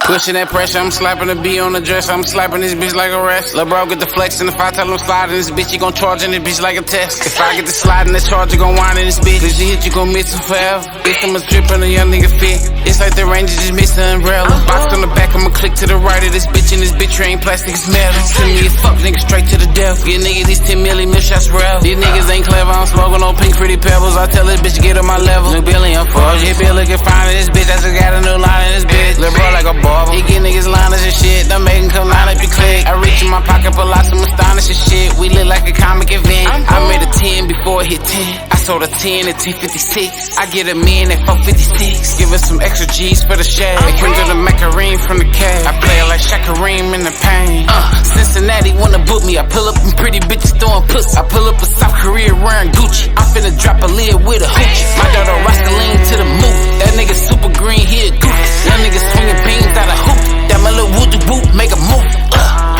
Pushing that pressure, I'm slapping the B on the dress. I'm slapping this bitch like a rest. Lil' bro, get the flex, and if I tell him slide in this bitch, he gon' charge in this bitch like a test. If I get the slide in this charge, you gon' whine in this bitch. Cause you hit, you gon' miss him forever. Bitch, I'ma strip on a young nigga fit. It's like the Rangers just missed the umbrella. Box on the back, I'ma click to the right of this bitch, and this bitch ain't plastic, it's metal. Send me a fuck nigga straight to the death. Get niggas these 10 milli mil shots forever. These niggas ain't clever, I'm smoking on pink pretty pebbles. I tell this bitch get on my level. New Billy, I'm for you. Bill looking fine in this bitch, I just got a new line in this bitch. Lil' bro like a barber. He get niggas liners and shit, don't make him come line up your click. I reach in my pocket, pull out some astonishing shit. We look like a comic event. I made a 10 before it hit 10. I sold a 10 at 10.56. I get a million at 4.56. Give us some extra G's for the shade. I can do the macarene from the cave. I play it like Shakareem in the pain. Cincinnati wanna book me. I pull up and pretty bitches throwing pussy. I pull up in South Korea wearing Gucci. I'm finna drop a lid with a hoochie. My daughter Rosaline to the moon. That nigga super green, he a goof. Young nigga swinging beams out of hoop. That my little woo woo make a move.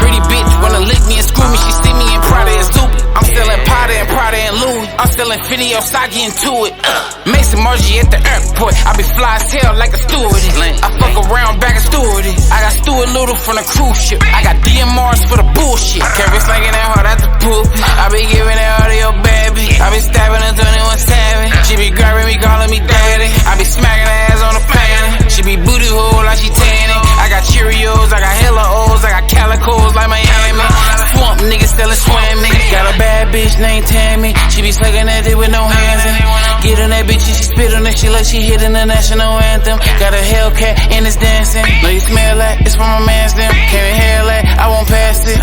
Pretty bitch wanna lick me and screw me. She see me in Prada and Zoopy. I'm selling Prada and Prada and Louis. I'm selling Fitty Osaki into it. Mason Margie at the airport. I be fly as hell like a stewardess. I fuck around back a stewardess. I got Stuart Little from the cruise ship. I got DMRs for the bullshit. Carry slanging that hard at the poop. I be giving that all to your baby. I be stabbing her 21 savage. She be grabbing me, calling me daddy. I be smacking her ass on the panty. She be booty hole like she tanning. I got Cheerios, I got hella O's, I got Calicos like Miami. Swamp niggas selling swimming. Got a bad bitch named Tammy. She be sucking that dick with no hands in. Get on that bitch and she spit on that shit like she hitting the national anthem. Got a Hellcat and it's dancing. Know you smell that? It's from my man's them. Can't inhale that, I won't pass it.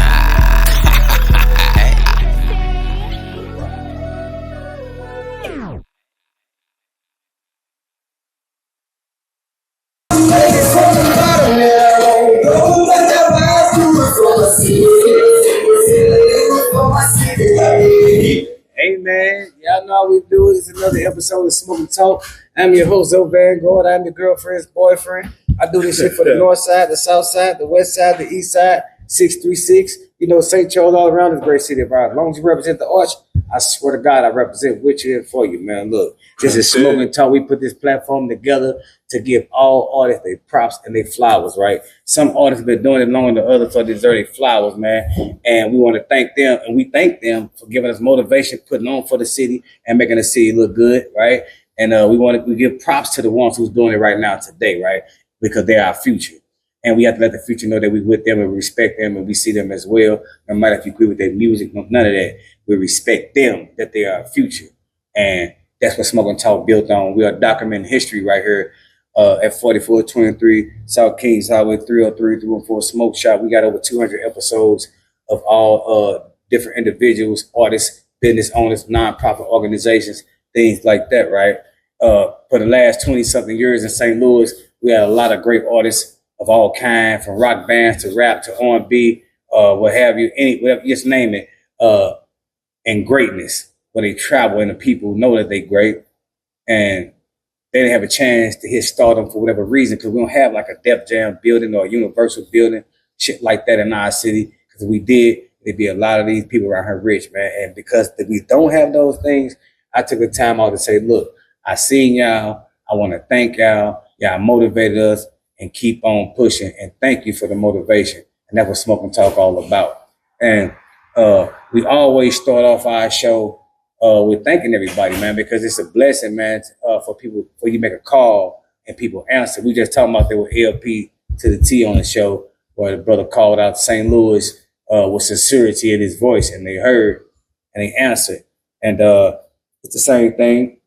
Hey man, y'all know how we do it. It's another episode of Smoking Talk. I'm your host, Zoe Vanguard. I'm your girlfriend's boyfriend. I do this shit for the north side, the south side, the west side, the east side, 636. You know, St. Charles all around this great city of ours. As long as you represent the arch, I swear to God, I represent with you and for you, man. Look, this is Smoking Talk. We put this platform together to give all artists their props and their flowers, right? Some artists have been doing it longer than others, so deserve their flowers, man. And we want to thank them, and we thank them for giving us motivation, putting on for the city, and making the city look good, right? And we give props to the ones who's doing it right now today, right? Because they're our future. And we have to let the future know that we with them and we respect them and we see them as well. No matter if you agree with their music, none of that. We respect them, that they are our future. And that's what Smoking Talk built on. We are documenting history right here at 4423 South Kings Highway 303 314 Smoke Shop. We got over 200 episodes of all different individuals, artists, business owners, nonprofit organizations, things like that, right? For the last 20-something years in St. Louis, we had a lot of great artists of all kinds, from rock bands to rap to R&B, what have you, whatever, just name it, and greatness, where they travel and the people know that they great, and they didn't have a chance to hit stardom for whatever reason, because we don't have like a Def Jam building or a Universal building, shit like that in our city, because if we did, there'd be a lot of these people around here rich, man, and because we don't have those things, I took the time out to say, look, I seen y'all, I want to thank y'all, y'all motivated us, and keep on pushing. And thank you for the motivation. And that's what Smoking Talk all about. And we always start off our show with thanking everybody, man, because it's a blessing, man, for people, for you make a call and people answer. We just talking about that with LP to the T on the show, where the brother called out St. Louis with sincerity in his voice, and they heard and they answered. And it's the same thing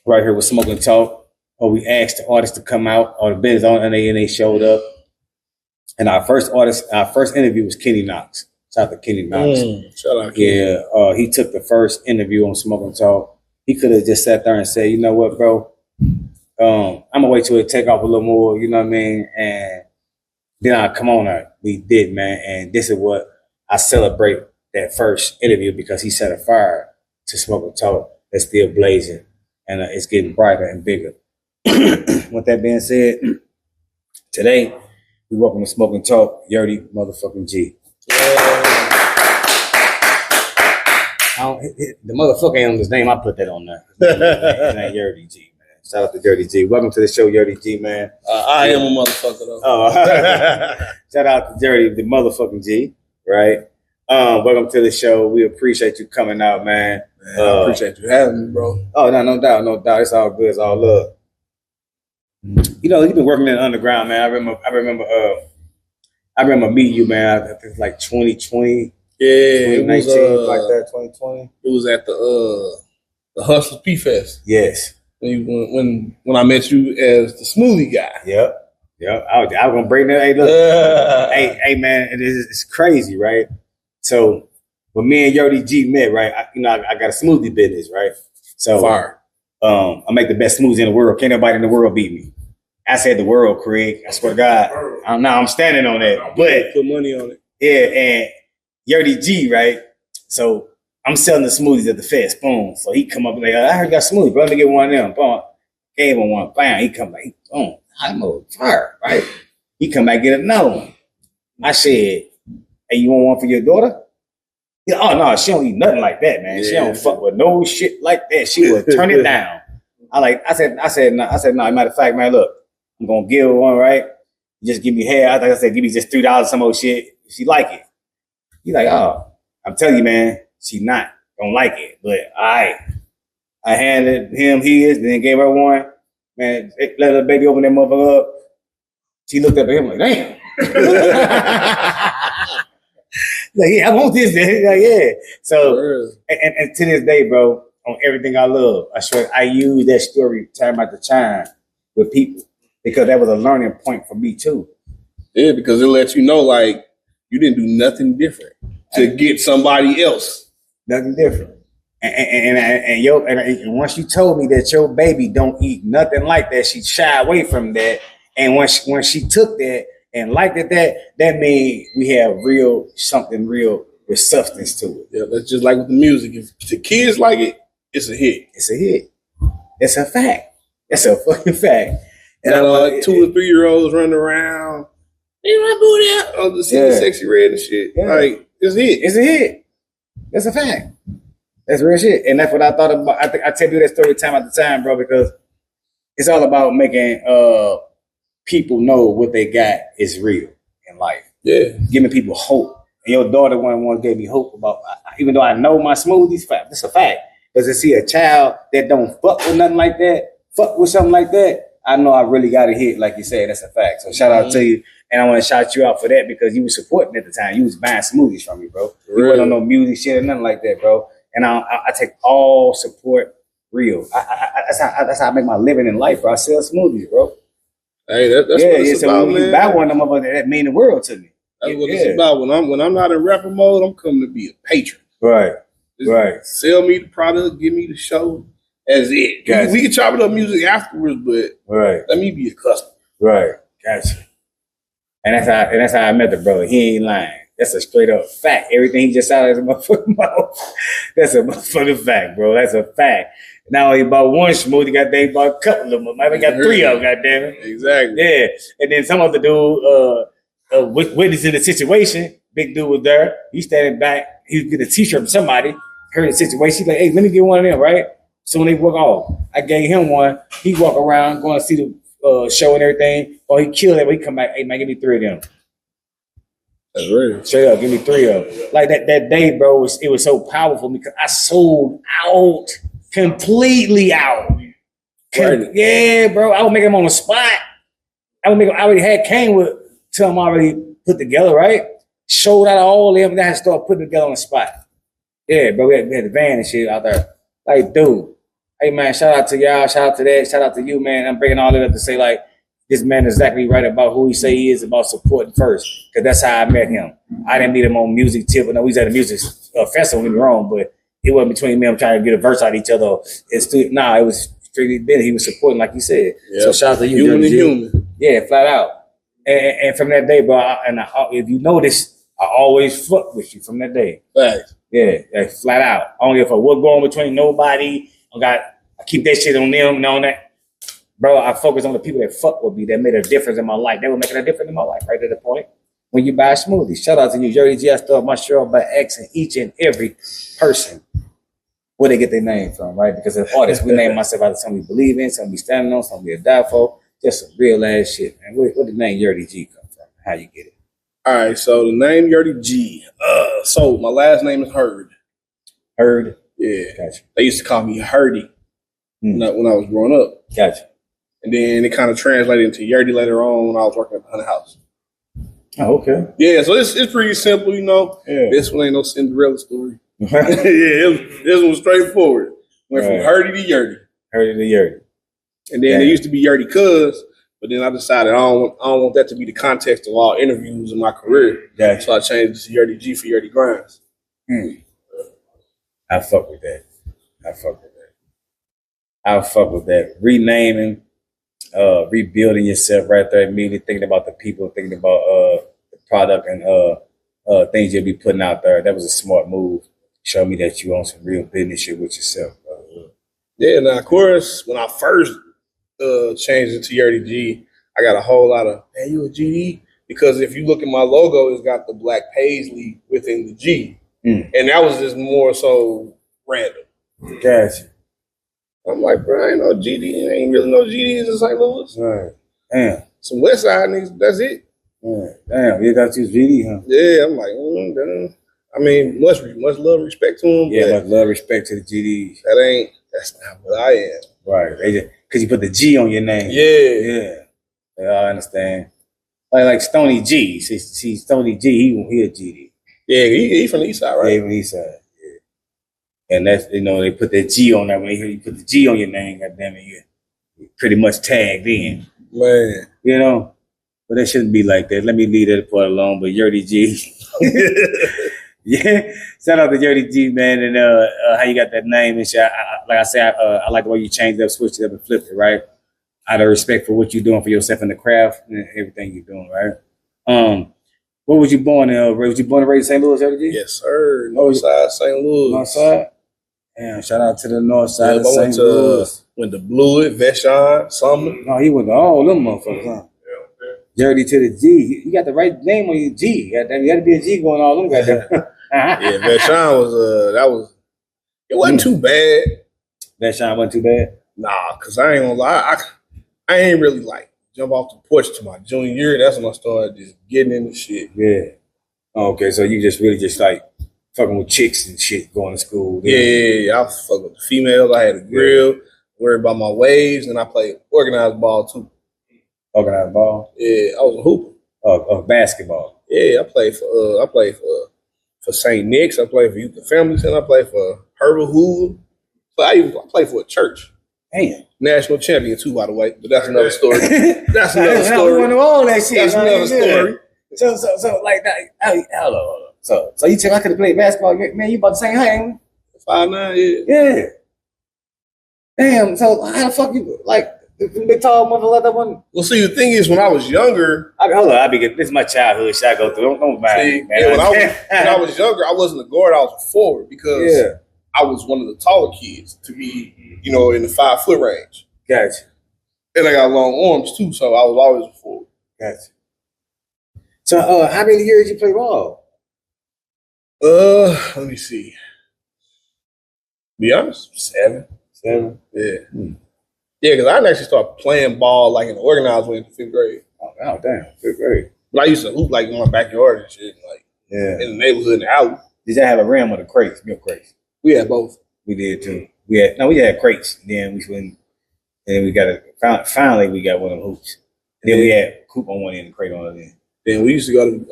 right here with Smoking Talk. Or we asked the artists to come out, or the business owner, and they showed up. And our first interview was Kenny Knox. Shout out to Kenny Knox. Shout out Kenny. Yeah, he took the first interview on Smoking Talk. He could have just sat there and said, you know what, bro? I'm gonna wait till it take off a little more, you know what I mean? And then I'll come on there. We did, man. And this is what I celebrate that first interview, because he set a fire to Smoking Talk that's still blazing, and it's getting brighter and bigger. With that being said, today we welcome to Smoking Talk, Yerrty motherfucking G. The motherfucker ain't on his name. I put that on there. It ain't Yerrty G, man. Shout out to Yerrty G. Welcome to the show, Yerrty G, man. I am a motherfucker, though. Oh, shout out to Yerrty, the motherfucking G, right? Welcome to the show. We appreciate you coming out, man. I appreciate you having me, bro. Oh, no doubt, no doubt. It's all good. It's all love. You know, you've been working in the underground, man. I remember meeting you, man. I think it's like 2020. Yeah, 2019, like that, 2020. It was at the Hustlers P Fest. Yes. When I met you as the smoothie guy. Yep. I was gonna bring that. Hey, look. Hey, man, it's crazy, right? So when me and Yerrty G met, right? I got a smoothie business, right? So fire. I make the best smoothies in the world. Can't nobody in the world beat me. I said the world, Craig. I swear to God. I'm standing on that. But put money on it. Yeah, and Yerrty G, right? So I'm selling the smoothies at the fest. Boom. So he come up and like, I heard you got smoothie, bro. Let me get one of them. Boom. Gave him one. Bam. He come back. Boom. I'm on fire, right? He come back get another one. I said, hey, you want one for your daughter? Yeah, oh no, she don't eat nothing like that, man. She don't fuck with no shit like that. She will turn it down. I said, no. Matter of fact, man, look, I'm gonna give her one, right? Just give me hair. I said, give me just $3, some old shit. She like it. He like, oh, I'm telling you, man, she don't like it. But I handed him his, then gave her one. Man, let the baby open that motherfucker up. She looked up at him like, damn. Like, yeah, I want this. Like, yeah. So, and to this day, bro, on everything I love, I swear I use that story time after time with people because that was a learning point for me too. Yeah, because it lets you know, like, you didn't do nothing different to get somebody else. Nothing different. And once you told me that your baby don't eat nothing like that, she shy away from that. And when she took that and liked it, that means we have something real with substance to it. Yeah, that's just like with the music. If the kids like it, it's a hit. It's a hit. It's a fact. It's a fucking fact. And like 2 or 3-year-olds running around. Hey, my booty out. Just seeing Sexy Red and shit. Yeah. Like, it's a hit. It's a hit. That's a fact. That's real shit. And that's what I thought about. I tell you that story time after time, bro, because it's all about making people know what they got is real in life. Yeah. Giving people hope. And your daughter one gave me hope about, even though I know my smoothies, that's a fact. Because to see a child that don't fuck with nothing like that, fuck with something like that, I know I really got a hit, like you said. That's a fact. So shout out to you. And I want to shout you out for that because you were supporting at the time. You was buying smoothies from me, bro. You wasn't on no music shit or nothing like that, bro. And I take all support real. That's how I make my living in life, bro. I sell smoothies, bro. Hey, that's what it's so about, when man. you buy one of them, that mean the world to me. That's what it's about. When I'm not in rapper mode, I'm coming to be a patron. Right. Just right. Sell me the product, give me the show. That's it. Gotcha. We can chop it up music afterwards, but let me be a customer. Right. Gotcha. And that's how I met the brother. He ain't lying. That's a straight up fact. Everything he just out of his motherfucking mouth. That's a motherfucking fact, bro. That's a fact. Now he bought one smoothie, goddamn, bought a couple of them. I got 3 of them, goddamn it. Exactly. Yeah. And then some other dude witnessing the situation. Big dude was there. He standing back. He was getting a t-shirt from somebody. Heard the situation. He's like, hey, let me get one of them, right? So when they walk off, I gave him one. He walk around, going to see the show and everything. Or he killed it, but he come back, hey, man, give me 3 of them. That's real. Straight up, give me 3 of them. Like that day, bro, it was so powerful because I sold out, completely out. Right. Yeah, bro. I would make them on the spot. I already had came with some already put together, right? Sold out all of them, and I had to start putting together on the spot. Yeah, bro, we had the van and shit out there. Like, dude, hey, man, shout out to y'all, shout out to that, shout out to you, man. I'm bringing all of it up to say, like, this man is exactly right about who he say he is, about supporting first, because that's how I met him. I didn't meet him on music tip. No, we was at a music festival, don't get me wrong, but it wasn't between me and him trying to get a verse out of each other. It was strictly Ben. He was supporting, like you said. Yep. So shout out to you. Human to human. Yeah, flat out. And from that day, bro, if you notice, I always fuck with you from that day. Right. Yeah, like flat out. I don't give a fuck what going between nobody. I keep that shit on them and on that. Bro, I focus on the people that fuck with me, that made a difference in my life. They were making a difference in my life right at the point when you buy smoothies. Shout out to you, Yerrty G. I start my show by asking each and every person where they get their name from, right? Because as artists, we name ourselves out of something we believe in, something we stand on, something we die for. Just some real ass shit, man. Where the name Yerrty G come from? How you get it? All right, so the name Yerrty G. So my last name is Heard. Heard? Yeah. Gotcha. They used to call me Yerrty when I was growing up. Gotcha. And then it kind of translated into Yerrty later on when I was working at the Hunter House. Oh, okay. Yeah, so it's pretty simple, you know. Yeah. This one ain't no Cinderella story. Yeah, this one was straightforward. Went from Herdy to Yerrty. Herdy to Yerrty. And then it used to be Yerrty Cuz, but then I decided I don't want that to be the context of all interviews in my career. Gotcha. So I changed it to Yerrty G for Yerrty Grinds. I fuck with that. I fuck with that. Renaming, rebuilding yourself right there, immediately thinking about the people, thinking about the product and things you'll be putting out there. That was a smart move. Show me that you own some real business shit with yourself. Yeah, now of course, when I first changed it to Yerrty G, I got a whole lot of, hey, you a GD? Because if you look at my logo, it's got the black paisley within the G. And that was just more so random. Gotcha. I'm like, bro, I ain't no GD. I ain't really no GDs in St. Louis. Right. Damn. Some West Side niggas, that's it. Damn, you got your GD, huh? Yeah, I'm like, damn. I mean, much love, respect to them. Yeah, much love, respect to the GDs. That's not what I am. Right. Because you put the G on your name. Yeah, I understand. Like Stoney G. See Stoney G, he a GD. Yeah, he from the east side, right? Yeah, from the east side. Yeah. And that's, they put that G on that. When they hear you put the G on your name, goddamn it, you're pretty much tagged in. Man. But that shouldn't be like that. Let me leave that part alone. But Yerrty G. Yeah. Shout out to Yerrty G, man, and how you got that name and shit. Like I said, I like the way you changed it up, switched it up, and flipped it, right? Out of respect for what you're doing for yourself in the craft and everything you're doing, right? Where was you born in? Was you born and raised in St. Louis, Yerrty G? Yes, sir. North side, St. Louis. North side? Damn, shout out to the north side of St. Louis. Went to Blewett, Vashon, Sumner. No, he went to all them motherfuckers, huh? Yerrty to the G. You got the right name on your G. Goddamn, you got to be a G going all them goddamn. Yeah, Vashon it wasn't too bad. Vashon wasn't too bad? Nah, because I ain't gonna lie. I ain't really like jump off the porch to my junior year. That's when I started just getting into shit. Yeah. Okay, so you just really just like fucking with chicks and shit going to school. Yeah. I was fucking with the females. I had a grill, worried about my waves, and I played organized ball too. Organized ball? Yeah, I was a hooper. Basketball. Yeah, I played for St. Nick's. I played for Youth and Family Center. I played for Herbal Hoover. But I played for a church. Damn. National champion too, by the way. But that's another story. That's another story. We want to all that shit. That's another story. So like that. Hello. So you tell I could have played basketball, man? You about the same height, ain't you? 5'9", Yeah. Damn. So how the fuck you like the big tall mother like that one? Well, see, the thing is, when I was younger, hold on. This is my childhood. Should I go through? Don't mind me, man. Yeah, when I was younger, I wasn't a guard. I was a forward because I was one of the taller kids to be, in the 5 foot range. Gotcha. And I got long arms too, so I was always a forward. Gotcha. So, how many years you play ball? Let me see. Be honest, 7. 7? Yeah. Yeah, because I didn't actually start playing ball like in the organized way in the 5th grade. Oh, damn. 5th grade. But I used to hoop like in my backyard and shit, like in the neighborhood in the alley. Did y'all have a rim or the crates? Milk crates? We had both. We did too. We had crates. Then we got finally we got one of them hoops. And then we had coop on one end and crate on the other end. Then we used to go to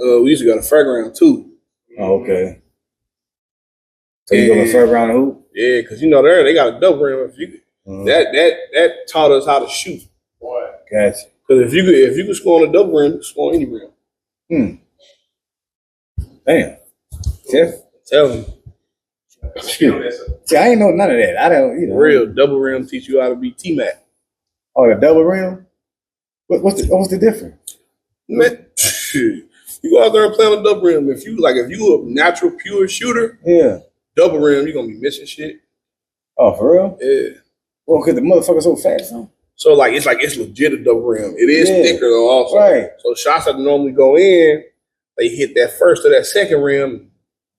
fairground too. Oh, okay. So you go to fairground hoop? Yeah, because there they got a double rim. That taught us how to shoot. Boy. Gotcha. Because if you could score on a double rim, you could score on any rim. Damn. Yeah. Tell me. See, I ain't know none of that. I don't, Real double rim teach you how to be T-Mac. Oh, the double rim? What's the difference? Man, you go out there and play on a double rim. If you a natural pure shooter, double rim, you're gonna be missing shit. Oh, for real? Yeah. Well, because the motherfucker's so fast, huh? So it's legit a double rim. It is thicker though also. Right. So shots that normally go in, they hit that first or that second rim,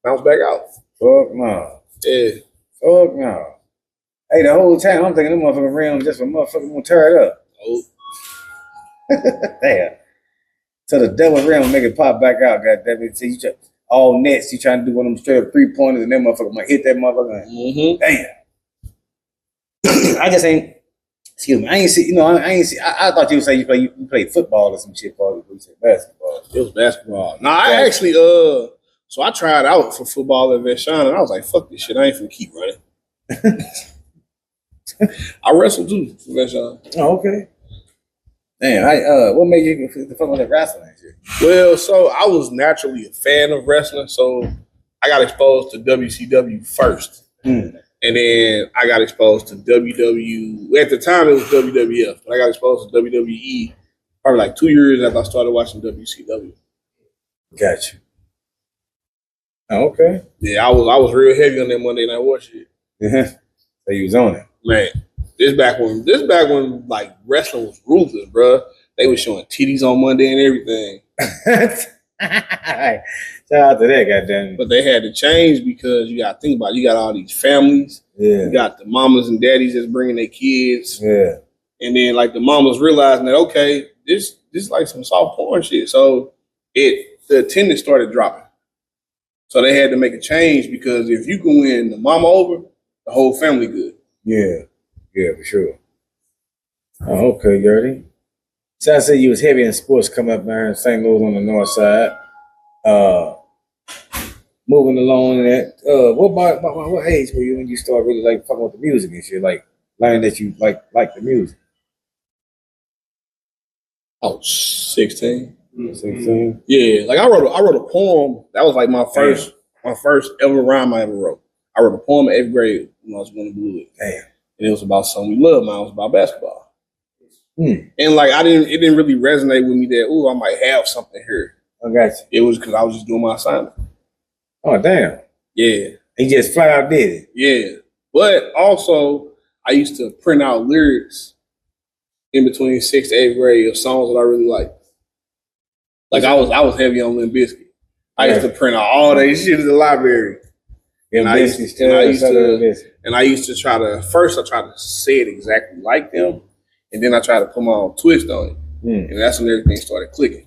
bounce back out. Fuck no. Yeah. Oh no. Hey, the whole time I'm thinking them motherfucking rims just for motherfucking gonna tear it up. Oh. Damn. So the double rim will make it pop back out, goddamn it. See, all nets, you trying to do one of them straight up 3-pointers and that motherfucker might hit that motherfucker. Mm-hmm. Damn. I just ain't. Excuse me. I ain't see. I ain't see. I thought you would say you played football or some shit. You said basketball. It was basketball. No, I actually So I tried out for football at Vashon, and I was like, "Fuck this shit! I ain't finna keep running." I wrestled too for Vashon. Oh, okay. Damn. What made you fuck with that wrestling and shit? Well, so I was naturally a fan of wrestling, so I got exposed to WCW first. And then I got exposed to WW. At the time, it was WWF, but I got exposed to WWE probably like 2 years after I started watching WCW. Gotcha. Oh, okay. Yeah, I was real heavy on that Monday Night War shit. So you was on it, man. This back when like wrestling was ruthless, bro. They were showing titties on Monday and everything. Shout out to that, goddamn. But they had to change because you got to think about it. You got all these families. Yeah. You got the mamas and daddies that's bringing their kids. Yeah. And then like the mamas realizing that, okay, this is like some soft porn shit. So the attendance started dropping. So they had to make a change because if you can win the mama over, the whole family good. Yeah. Yeah, for sure. Oh, okay, Yerrty. So I said you was heavy in sports coming up there in St. Louis on the north side. Moving along in that. What age were you when you started really like fucking with the music and shit? Like learning that you like the music? I was 16. 16? Yeah, like I wrote a poem. That was like my first ever rhyme I ever wrote. I wrote a poem in 8th grade when I was going to Blue. Damn. And it was about something we love. Mine was about basketball. And like it didn't really resonate with me that I might have something here. I got you. It was because I was just doing my assignment. Oh damn. Yeah. He just flat out did it. Yeah. But also I used to print out lyrics in between 6th to 8th grade of songs that I really liked. Like I was heavy on Limp Bizkit. I used to print out all that shit in the library. And I used to try to say it exactly like them. And then I tried to put my own twist on it. And that's when everything started clicking.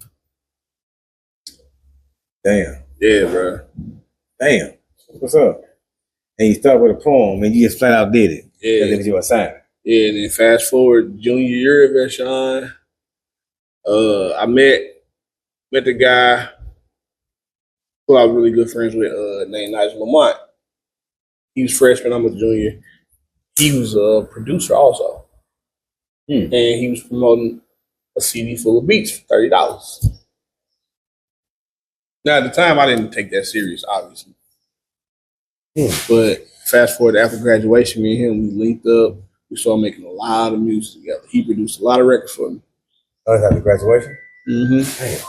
Damn. Yeah, bro. Damn. What's up? And you start with a poem and you just flat out did it. Yeah. That was your assignment. Yeah, and then fast forward junior year at Vashon, I met the guy who I was really good friends with, named Nigel Lamont. He was freshman, I'm a junior. He was a producer also. And he was promoting a CD full of beats for $30. Now, at the time, I didn't take that serious, obviously. But fast forward after graduation, me and him, we linked up. We started making a lot of music together. He produced a lot of records for me. Oh, that's after graduation? Damn.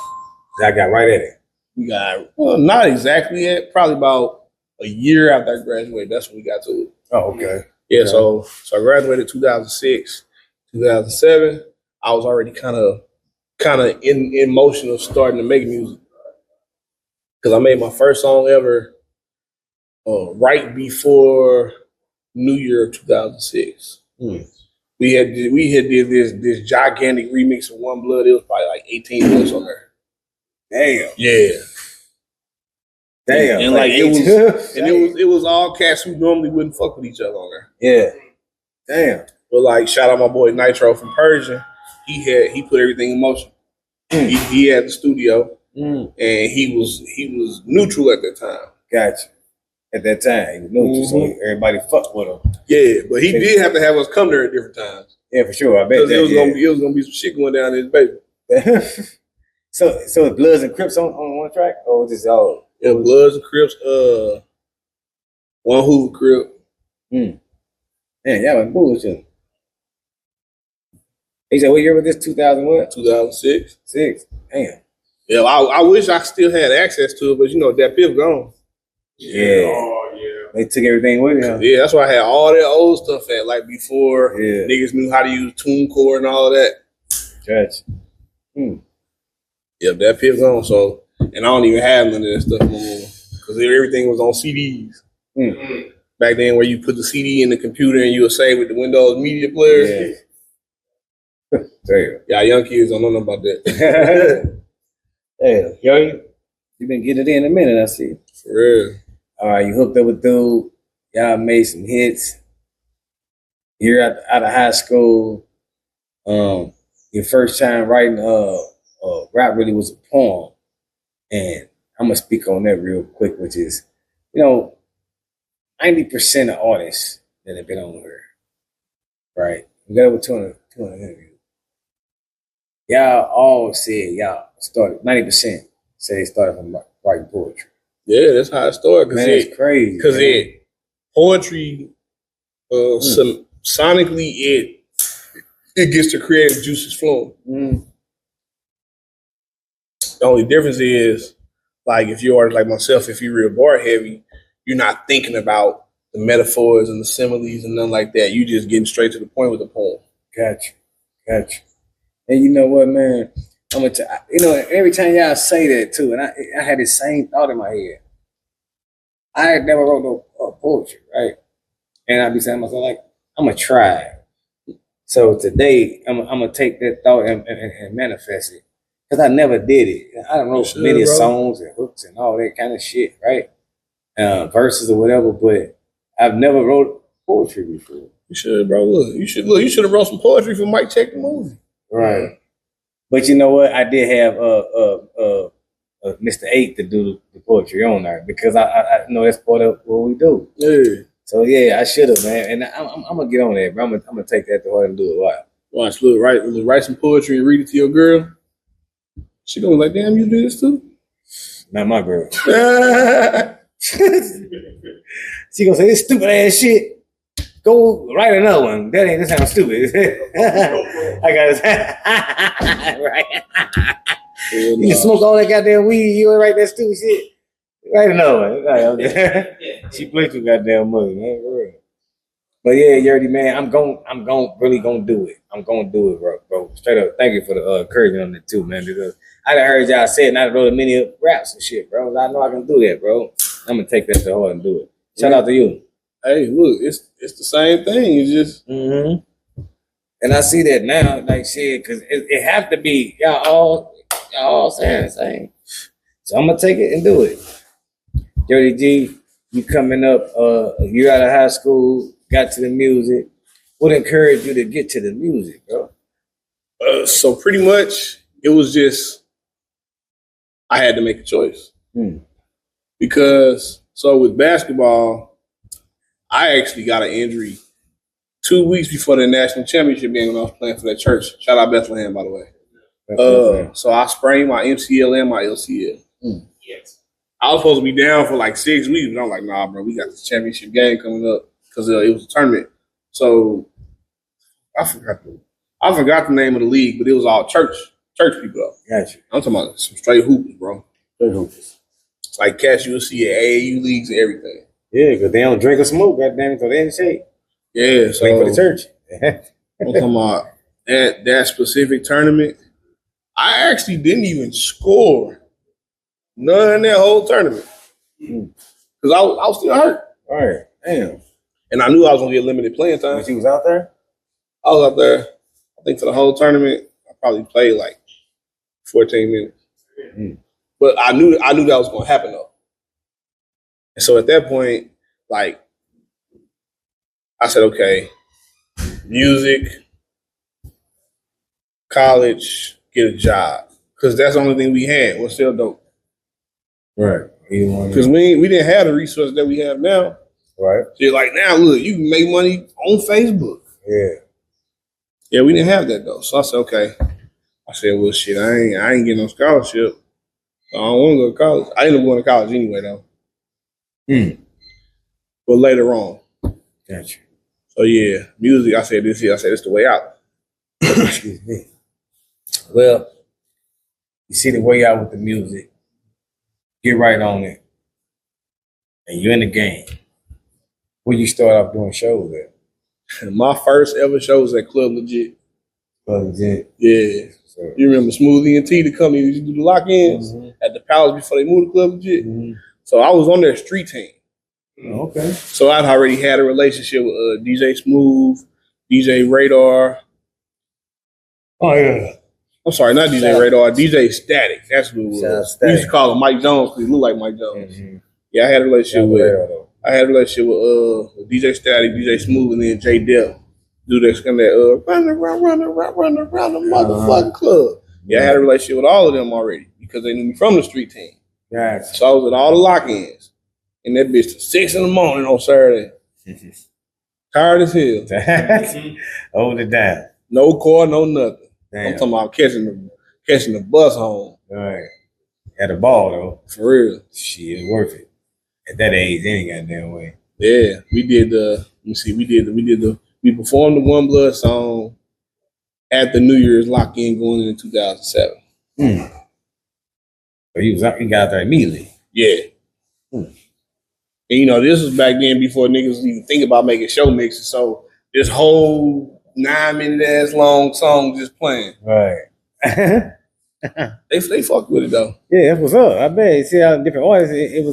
I got right at it. We got, not exactly yet, probably about a year after I graduated. That's when we got to it. Oh, okay. Yeah, so I graduated 2006. 2007, I was already kind of in motion of starting to make music because I made my first song ever right before New Year of 2006. We had did this gigantic remix of One Blood. It was probably like 18 minutes on there. Damn. Yeah. Damn. And like it was all cats who normally wouldn't fuck with each other on there. Yeah. Damn. But like, shout out my boy Nitro from Persian. He put everything in motion. He had the studio, and he was neutral at that time. Gotcha. At that time, he was neutral, so everybody fucked with him. Yeah, but he did have to have us come there at different times. Yeah, for sure. I bet that, it was gonna be some shit going down in his baby. So Bloods and Crips on one track, or was this all? Yeah, Bloods and Crips. One Hoover Crip. Yeah, y'all was bullshit. He said, what year was this? 2000 what? 2006. 6. Damn. Yeah, I wish I still had access to it, but that Piff gone. Yeah. Oh, yeah. They took everything with them. Yeah, that's why I had all that old stuff at like before niggas knew how to use TuneCore and all that. Gotcha. Yeah, that Piff gone. So, and I don't even have none of that stuff no more because everything was on CDs. Back then, where you put the CD in the computer and you would save with the Windows Media Player. Yeah. Damn. Yeah, young kids don't know nothing about that. Damn. Yo, you been getting it in a minute, I see. For real. All right, you hooked up with dude. Y'all made some hits. You're out of high school. Your first time writing rap really was a poem. And I'm going to speak on that real quick, which is, 90% of artists that have been on here, right? We got over 200 interviews. Y'all all said y'all started, 90% say they started from writing poetry. Yeah, that's how it started. Man, it's crazy. Because poetry, sonically, it gets the creative juices flowing. Mm. The only difference is, like, if you're artist like myself, if you're real bar heavy, you're not thinking about the metaphors and the similes and nothing like that. You just getting straight to the point with the poem. Gotcha. And you know what, man? I'm gonna every time y'all say that too, and I had the same thought in my head. I had never wrote no poetry, right? And I'd be saying to myself, like, I'm gonna try. So today, I'm gonna take that thought and manifest it. Because I never did it. I don't wrote many songs and hooks and all that kind of shit, right? Verses or whatever, but I've never wrote poetry before. You should, bro. You should have wrote some poetry for Mike Check the Movie. Right. But you know what? I did have Mr. 8 to do the poetry on there because I know that's part of what we do. Yeah. So yeah, I should have, man. And I'm gonna get on that, bro. I'm gonna take that to heart and do it. Wow. Watch, look, write some poetry and read it to your girl. She gonna be like, damn, you do this too? Not my girl. She gonna say this stupid ass shit. Go write another one. That sounds stupid. I got it. Right. You can smoke all that goddamn weed. You wanna write that stupid shit. Write another one. She plays too goddamn money, man. For real. But yeah, Yerrty, man, I'm really gonna do it. I'm gonna do it, bro. Straight up. Thank you for the encouragement on that too, man. Because I done heard y'all say it, and I wrote a many raps and shit, bro. I know I can do that, bro. I'm gonna take that to heart and do it. Shout out to you. Hey, look, it's the same thing. It's just, and I see that now, like shit, because it have to be y'all all saying the same. So I'm gonna take it and do it. Yerrty G, you coming up? You're out of high school, got to the music. What encouraged you to get to the music, bro? So pretty much, it was just I had to make a choice because with basketball, I actually got an injury 2 weeks before the national championship game when I was playing for that church. Shout out Bethlehem, by the way. So I sprained my MCL and my LCL. Yes. I was supposed to be down for like 6 weeks, but I'm like, nah, bro, we got this championship game coming up because it was a tournament. So I forgot the name of the league, but it was all church people. Gotcha. I'm talking about some straight hoopers, bro. Straight hoopers. It's like Cash USC, AAU leagues and everything. Yeah, because they don't drink or smoke, goddamn it, so they ain't shake. Yeah, so wait for the church. I'm talking about that specific tournament. I actually didn't even score none in that whole tournament because I was still hurt. All right, damn. And I knew I was gonna get limited playing time. When she was out there? I was out there. I think for the whole tournament, I probably played like 14 minutes. But I knew that was gonna happen though. And so at that point, like, I said, okay, music, college, get a job. Because that's the only thing we had. We're still dope. Right. Because we didn't have the resources that we have now. Right. So you're like, now, look, you can make money on Facebook. Yeah. Yeah, we didn't have that, though. So I said, okay. I said, well, shit, I ain't getting no scholarship. So I don't want to go to college. I ended up going to college anyway, though. But later on. Gotcha. So, yeah, music, I said, this the way out. Excuse me. Well, you see the way out with the music. Get right on it. And you're in the game. Where you start off doing shows at? My first ever show was at Club Legit. Club Legit? Yeah. So, you remember Smoothie and T, the company used to do the lock-ins at the Palace before they moved to Club Legit? So I was on their street team. Okay. So I'd already had a relationship with DJ Smooth, DJ Radar. Oh yeah. I'm sorry, not DJ Radar, DJ Static. That's who it was. We used to call him Mike Jones because he looked like Mike Jones. Mm-hmm. Yeah, I had a relationship with DJ Static, DJ Smooth, and then J Dep. Do that kind of run around the motherfucking club. Yeah, I had a relationship with all of them already because they knew me from the street team. Right. So I was at all the lock-ins. And that bitch till 6 a.m. on Saturday. Tired as hell. Hold it down. No car, no nothing. Damn. I'm talking about catching the bus home. All right. Had a ball though. For real. Shit, it's worth it. At that age, any goddamn way. Yeah. We performed the One Blood song at the New Year's lock-in going into 2007. So he got out there immediately. Yeah. And this was back then before niggas even think about making show mixes. So this whole 9-minute ass long song just playing. Right. They fucked with it though. Yeah, that's what's up. I bet. You see how different artists it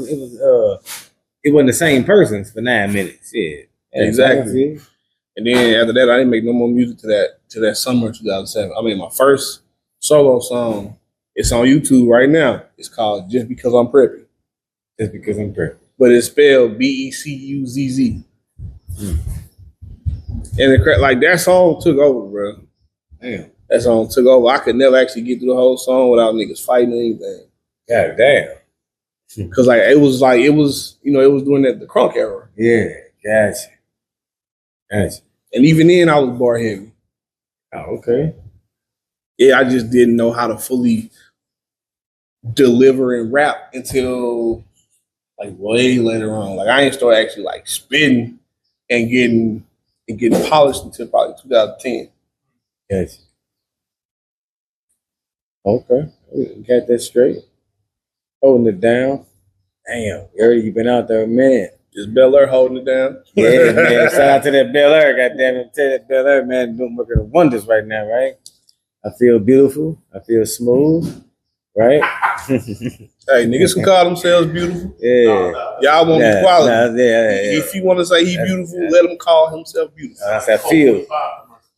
wasn't the same persons for 9 minutes. Yeah. Exactly. And then after that, I didn't make no more music to that summer of 2007. I made my first solo song. It's on YouTube right now. It's called Just Because I'm Preppy. Just Because I'm Preppy. But it's spelled Becuzz. And that song took over, bro. Damn. That song took over. I could never actually get through the whole song without niggas fighting or anything. God damn. Cause it was during the crunk era. Yeah, gotcha. And even then I was bar heavy. Oh, okay. Yeah, I just didn't know how to fully deliver and rap until way later on. I ain't started actually spitting and getting polished until probably 2010. Yes. Okay. Got that straight. Holding it down. Damn. You been out there a minute. Just Bel Air holding it down. Yeah, man. Shout out to that Bel Air. Goddamn it. Tell that Bel Air, man, doing working wonders right now, right? I feel beautiful. I feel smooth. Right? Hey, niggas can call themselves beautiful. Yeah. Y'all want equality. Yeah. If you want to say he beautiful, let him call himself beautiful. I said feel.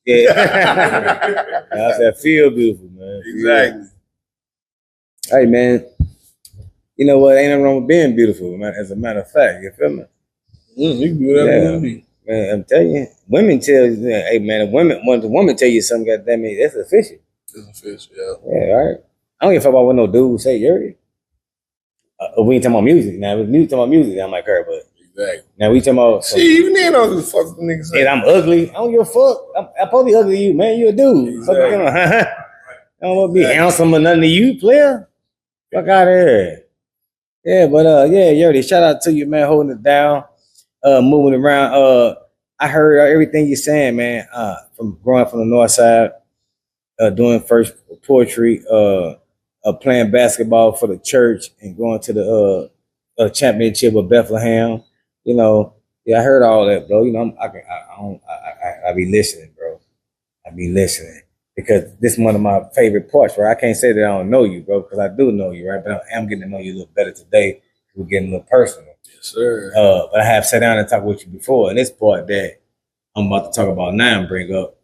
Yeah. I said feel beautiful, man. Exactly. Hey, man. You know what? Ain't nothing wrong with being beautiful, man. As a matter of fact, you feel me? You can do whatever you want to be. Man, I'm telling you, women tell you, hey, man, when the woman tell you something, goddamn it, that's official. It's official, yeah. Yeah, all right. I don't give a fuck about what no dude say, Yerrty. We ain't talking about music. Now, if we talking about music, I might care, but exactly. Now we talking about. See, even then, I don't give a fuck the niggas say. And I'm ugly. I don't give a fuck. I'm probably ugly to you, man. You a dude. Exactly. I don't want to be handsome or nothing to you, player. Fuck out of here. Yeah, but Yerrty, shout out to you, man, holding it down, moving around. I heard everything you're saying, man. From growing from the north side, doing first poetry, playing basketball for the church, and going to the championship of Bethlehem. You know, I heard all that, bro. You know, I be listening, bro. I be listening because this is one of my favorite parts, right? I can't say that I don't know you, bro, because I do know you, right? But I am getting to know you a little better today. We're getting a little personal. Yes, sir. But I have sat down and talked with you before, and this part that I'm about to talk about now and bring up,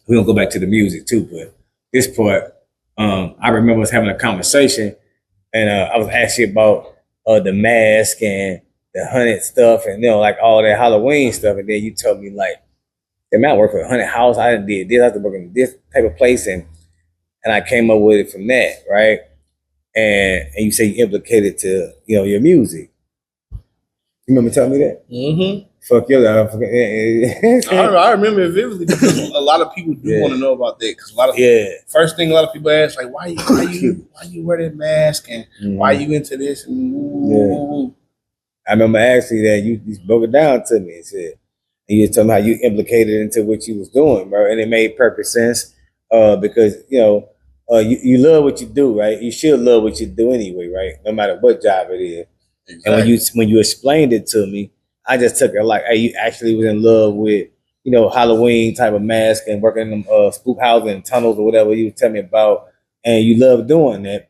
we're going to go back to the music too, but this part, I remember us having a conversation, and I was asking about the mask and the hunted stuff and, all that Halloween stuff, and then you told me, man, I work for a haunted house. I did this. I had to work in this type of place, and I came up with it from that, right? And you say you implicated to your music. You remember telling me that? Mm-hmm. Fuck your life. I remember it vividly because a lot of people do want to know about that. Because first thing a lot of people ask, why you wear that mask and why you into this? And I remember asking that you broke it down to me and said. And you told me how you implicated into what you was doing, bro, and it made perfect sense because you love what you do, right? You should love what you do anyway, right? No matter what job it is. Exactly. And when you explained it to me, I just took it hey, you actually was in love with Halloween type of mask and working in them spook houses and tunnels or whatever you tell me about, and you love doing that,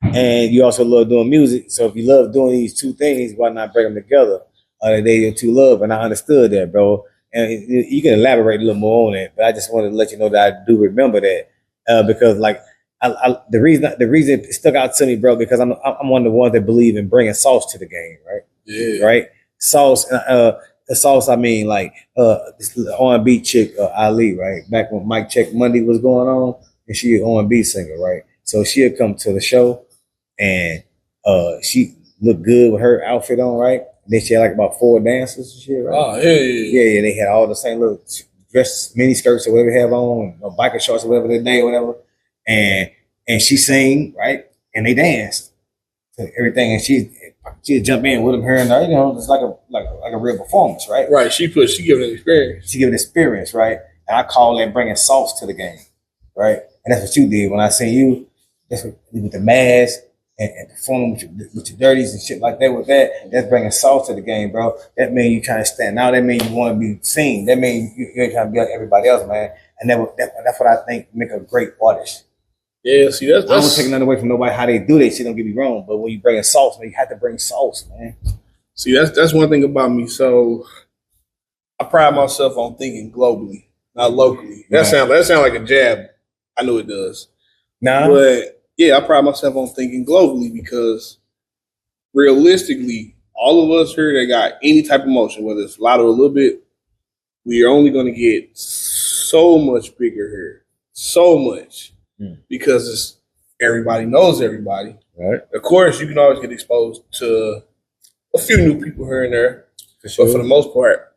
and you also love doing music. So if you love doing these two things, why not bring them together? The Day of True Love, and I understood that, bro. And you can elaborate a little more on it, but I just wanted to let you know that I do remember that because, like, the reason it stuck out to me, bro, because I'm one of the ones that believe in bringing sauce to the game, right? Yeah. Right. Sauce. The sauce. I mean, like this R&B chick, Ali, right? Back when Mike Check Monday was going on, and she an R&B singer, right? So she'd come to the show, and she looked good with her outfit on, right? And then she had like about 4 dancers and shit, right? Oh, yeah. They had all the same little dress, mini skirts or whatever they have on, or biker shorts or whatever they day or whatever. And she sang, right? And they danced to everything, and she'd jump in with them here and there, it's like a real performance, right? Right. She gave it an experience. She gave an experience, right? And I call that bringing sauce to the game, right? And that's what you did when I seen you. That's with the mask and performing with your dirties and shit like that. With that, that's bringing sauce to the game, bro. That means you trying to stand out. That means you want to be seen. That means you're trying to be like everybody else, man. And that's what I think make a great artist. Yeah, see, that's I don't take nothing away from nobody how they do that shit. Don't get me wrong, but when you bring sauce, man, you have to bring sauce, man. See, that's one thing about me. So I pride myself on thinking globally, not locally. That sound like a jab. I know it does. Nah, but yeah, I pride myself on thinking globally because realistically, all of us here that got any type of motion, whether it's a lot or a little bit, we are only going to get so much bigger here, so much. Because it's everybody knows everybody. Right. Of course, you can always get exposed to a few new people here and there. But for the most part,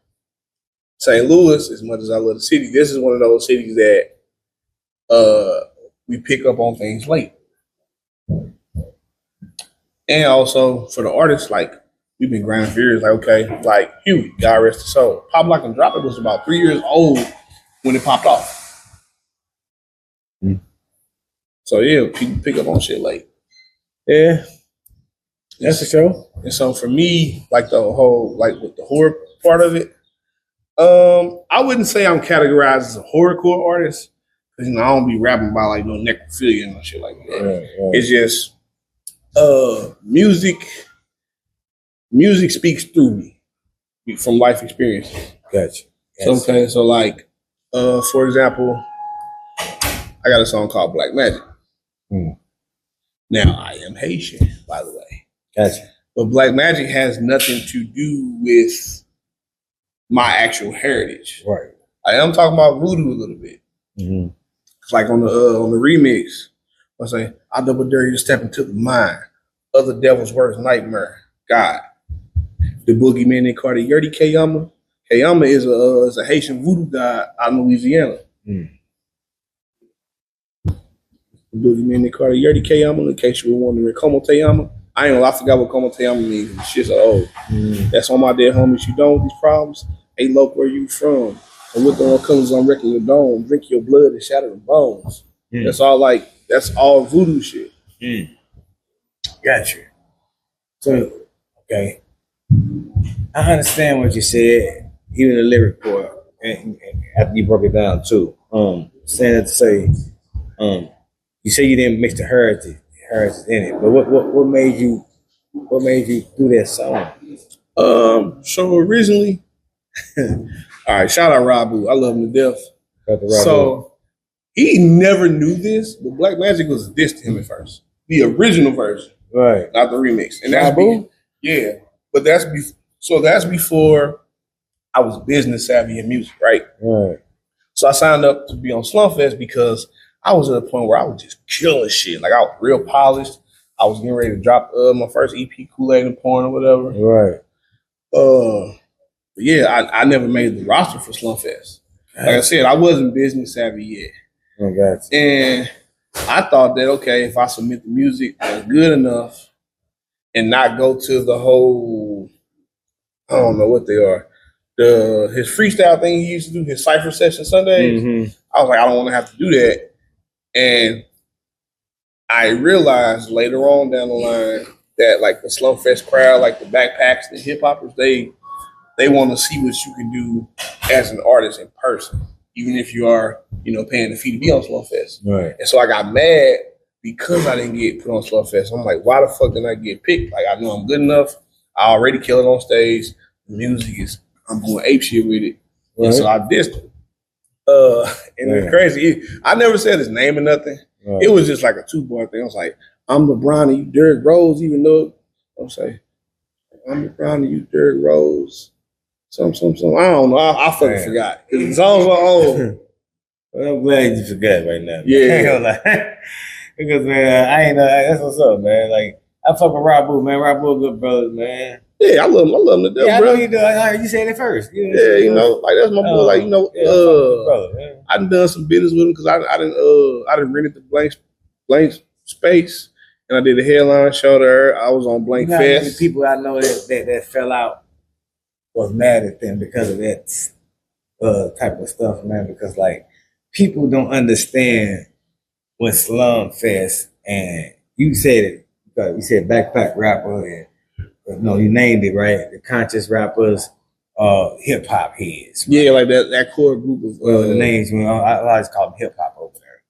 St. Louis, as much as I love the city, this is one of those cities that we pick up on things late. And also for the artists, like we've been grinding for years, like, okay, like Huey, God rest his soul. Pop Lock and Drop It was about 3 years old when it popped off. So yeah, people pick up on shit late. Yeah, that's for sure. And so for me, like the whole, like with the horror part of it, I wouldn't say I'm categorized as a horrorcore artist because I don't be rapping about like no necrophilia and shit like that. Right. It's just music speaks through me from life experiences. Gotcha. So, okay, so like for example, I got a song called Black Magic. Now, I am Haitian, by the way. Gotcha. But Black Magic has nothing to do with my actual heritage. Right. I am talking about voodoo a little bit. Mm-hmm. It's like on the remix, I say, I double dare you to step into the mind of the devil's worst nightmare, God. The boogeyman they call it Yerrty Kayama. Kayama is a Haitian voodoo god out in Louisiana. The boogeyman they call it Yerrty Kayama, in case you were wondering. Como Teyama. I forgot what Como Teyama means. This shit's old. That's on my dead homies. You done with these problems? Hey, look, where you from? And look on what comes on wrecking your dome. Drink your blood and shatter the bones. That's all voodoo shit. Gotcha. So, okay. I understand what you said, even the lyric part, and after you broke it down too. Saying that to say, you say you didn't mix the heritage in it, but what made you do that song? So originally, all right, shout out Rabu. I love him to death. So he never knew this, but Black Magic was this to him at first. The original version. Right. Not the remix. And that's but that's before I was business savvy in music, right? Right. So I signed up to be on Slumfest because I was at a point where I was just killing shit. Like I was real polished. I was getting ready to drop my first EP, Kool-Aid and Porn or whatever. Right. But yeah, I never made the roster for Slumfest. Like I said, I wasn't business savvy yet. I got you. And I thought that, okay, if I submit the music that's good enough and not go to the whole, I don't know what they are, his freestyle thing he used to do, his cypher session Sundays, I was like, I don't want to have to do that. And I realized later on down the line that like the Slumfest crowd, like the backpacks, the hip hoppers, they want to see what you can do as an artist in person, even if you are, paying the fee to be on Slumfest. Right. And so I got mad because I didn't get put on Slumfest. I'm like, why the fuck didn't I get picked? Like I know I'm good enough. I already killed it on stage. music is, I'm going ape shit with it. Right. And so I dissed him. And it's crazy. I never said his name or nothing. Right. It was just like a 2-bar thing. I was like, I'm LeBron and you Derrick Rose, even though I'm saying I'm LeBron and you Derrick Rose. Some. I don't know. I fucking forgot. Because the songs were old. Well, I'm glad you forgot right now. Yeah. Because man, I ain't know that's what's up, man. Like I fuck with Rob Boo, man. Rob Boo, good brothers, man. Yeah, I love him to death, yeah, bro. I know you do. I heard you said it first. You know, like that's my boy. Like brother, I done some business with him because I didn't rented the blank space, and I did a headline show there. I was on Blank Fest. Many people I know that fell out was mad at them because of that type of stuff, man. Because like people don't understand what Slum Fest and you said it because you said backpack rapper and. No, you named it right. The conscious rappers, hip hop heads. Right? Yeah, like that core group of the names. I always call them hip hop over there.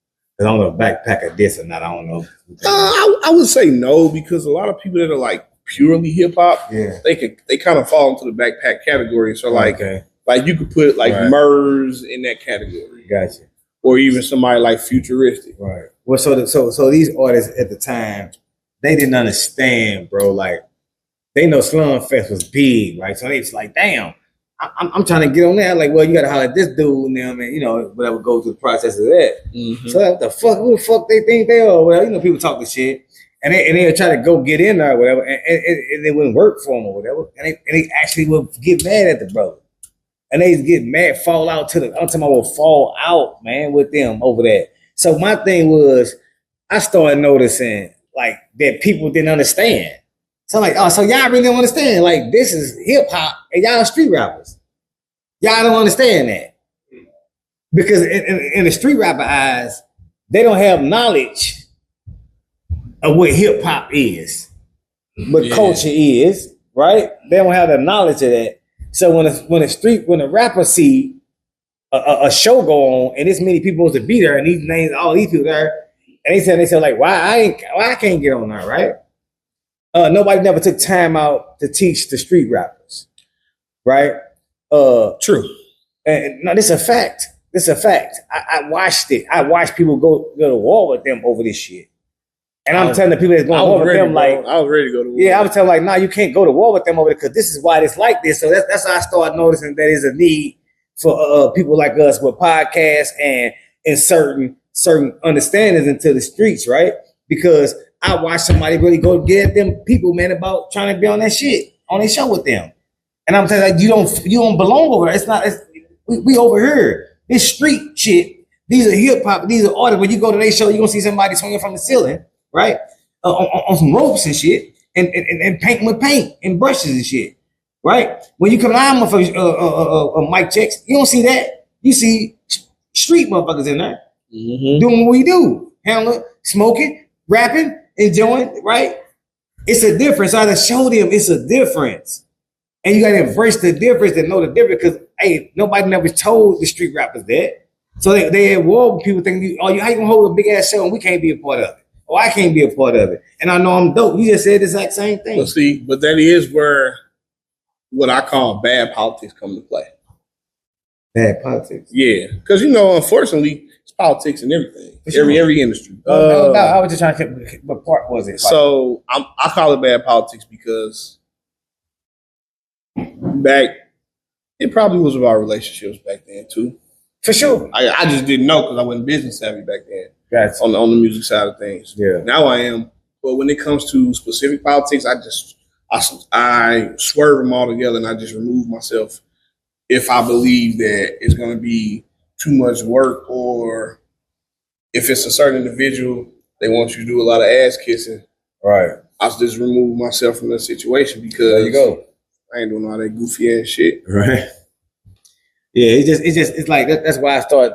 I don't know if backpacker this or not. I don't know. I would say no because a lot of people that are like purely hip hop, they kind of fall into the backpack category. So like you could put like Murs in that category. Gotcha. Or even somebody like Futuristic. Right. Well, so these artists at the time they didn't understand, bro. Like. They know Slum Fest was big, right? So they was like, damn, I'm trying to get on there. Like, well, you got to holler at this dude now, man. You know, whatever goes through the process of that. Mm-hmm. So what the fuck? Who the fuck they think they are? Well, you know, people talk the shit. And they try to go get in there or whatever. And it wouldn't work for them or whatever. And they actually would get mad at the brother. And they get mad, fall out I'm talking about fall out, man, with them over that. So my thing was, I started noticing, like, that people didn't understand. So I'm like, oh, so y'all really don't understand. Like, this is hip hop and y'all street rappers. Y'all don't understand that. Because in the street rapper eyes, they don't have knowledge of what hip hop is, what culture is, right? They don't have the knowledge of that. So when a rapper see a show go on and this many people supposed to be there and these names, all these people there, and they said like, why I can't get on there, right? Nobody never took time out to teach the street rappers, right? True. And no, this is a fact. This is a fact. I watched it. I watched people go to war with them over this shit. And I'm telling the people that's going to war with them, like, I was ready to go to war. Yeah, I was telling like, nah, you can't go to war with them over there because this is why it's like this. So that's how I started noticing that there's a need for people like us with podcasts and certain understandings into the streets, right? Because I watched somebody really go get at them people, man, about trying to be on that shit, on their show with them. And I'm telling you, like, you don't belong over there. We over here. This street shit. These are hip hop. These are artists. When you go to their show, you're gonna see somebody swinging from the ceiling, right? On some ropes and shit, and painting with paint and brushes and shit, right? When you come down for mic checks, you don't see that. You see street motherfuckers in there doing what we do, handling, smoking, rapping. Enjoying, right? It's a difference. I had to show them it's a difference. And you got to embrace the difference and know the difference because, hey, nobody never told the street rappers that. So they at war with people thinking, how you going to hold a big-ass show and we can't be a part of it? Or I can't be a part of it. And I know I'm dope. You just said the exact same thing. Well, see, but that is where what I call bad politics come to play. Bad politics? Yeah. Because, unfortunately, politics and everything, every industry. No, I was just trying to think what part was it? So I call it bad politics because it probably was about relationships back then too. For sure. I just didn't know because I wasn't business savvy back then. Gotcha. On the music side of things. Yeah. Now I am. But when it comes to specific politics, I swerve them all together and I just remove myself if I believe that it's going to be too much work, or if it's a certain individual, they want you to do a lot of ass kissing. Right. I just remove myself from the situation because there you go. I ain't doing all that goofy ass shit. Right. Yeah, it's like that's why I started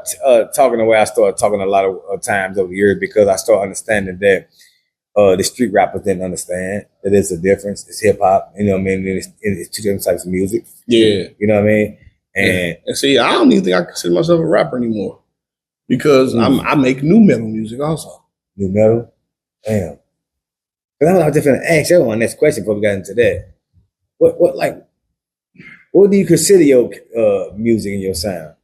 talking the way I started talking a lot of times over the years because I started understanding that the street rappers didn't understand that there's a difference. It's hip hop, you know what I mean? It's two different types of music. Yeah. You know what I mean? And see, I don't even think I consider myself a rapper anymore because I make new metal music also. New metal? Damn. But I was just going to ask everyone next question before we got into that. What like, What do you consider your music and your sound?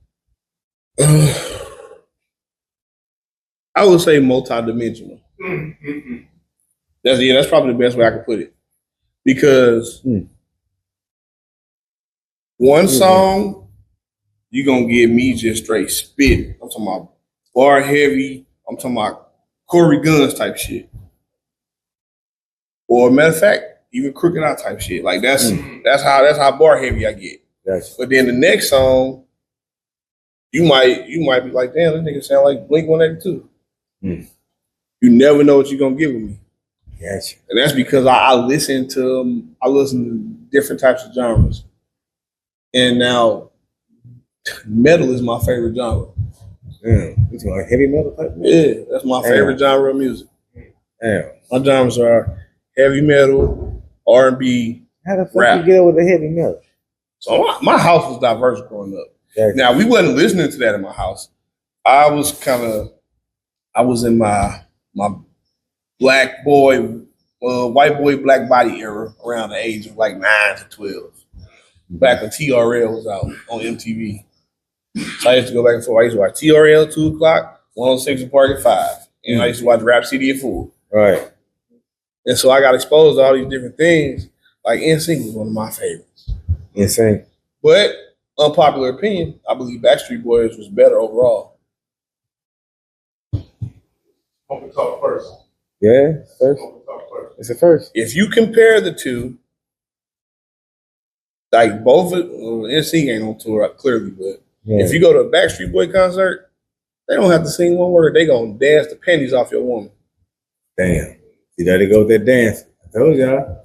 I would say multidimensional. That's probably the best way I can put it. Because one song, you're gonna get me just straight spit. I'm talking about bar heavy, I'm talking about Corey Guns type shit. Or matter of fact, even Crooked Out type shit. Like that's how bar heavy I get. Gotcha. But then the next song, you might be like, damn, this nigga sound like Blink-182. You never know what you're gonna get with me. Gotcha. And that's because I listen to different types of genres. And now metal is my favorite genre. You like heavy metal type? Yeah, that's my favorite genre of music. Damn. My genres are heavy metal, R&B, How the fuck rap. you get over the heavy metal? So my house was diverse growing up. Gotcha. Now, we wasn't listening to that in my house. I was in my black boy, white boy, black body era around the age of like 9 to 12. Back when TRL was out on MTV. So I used to go back and forth. I used to watch TRL 2 o'clock, 106 and Park at 5. And I used to watch Rap City at 4. Right. And so I got exposed to all these different things. Like NSYNC was one of my favorites. Insane. But unpopular opinion, I believe Backstreet Boys was better overall. I'm gonna talk first. Yeah, first. It's the first. If you compare the two, like both of NSYNC ain't on tour clearly, but if you go to a Backstreet Boy concert, they don't have to sing one word. They gonna dance the panties off your woman. Damn. You gotta go with that dance. I told y'all. I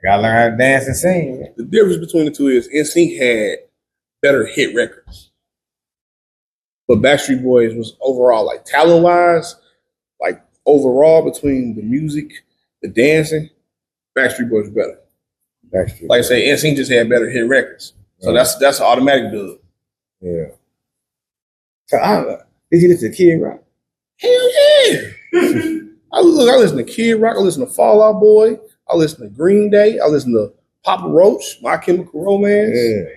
gotta learn how to dance and sing. The difference between the two is NSYNC had better hit records. But Backstreet Boys was overall, like talent-wise, like overall between the music, the dancing, Backstreet Boys was better. Backstreet. Like I say, NSYNC just had better hit records. So that's an automatic dub. Yeah. So did you listen to Kid Rock? Hell yeah. I listen to Kid Rock, I listen to Fall Out Boy, I listen to Green Day, I listen to Papa Roach, My Chemical Romance. Yeah.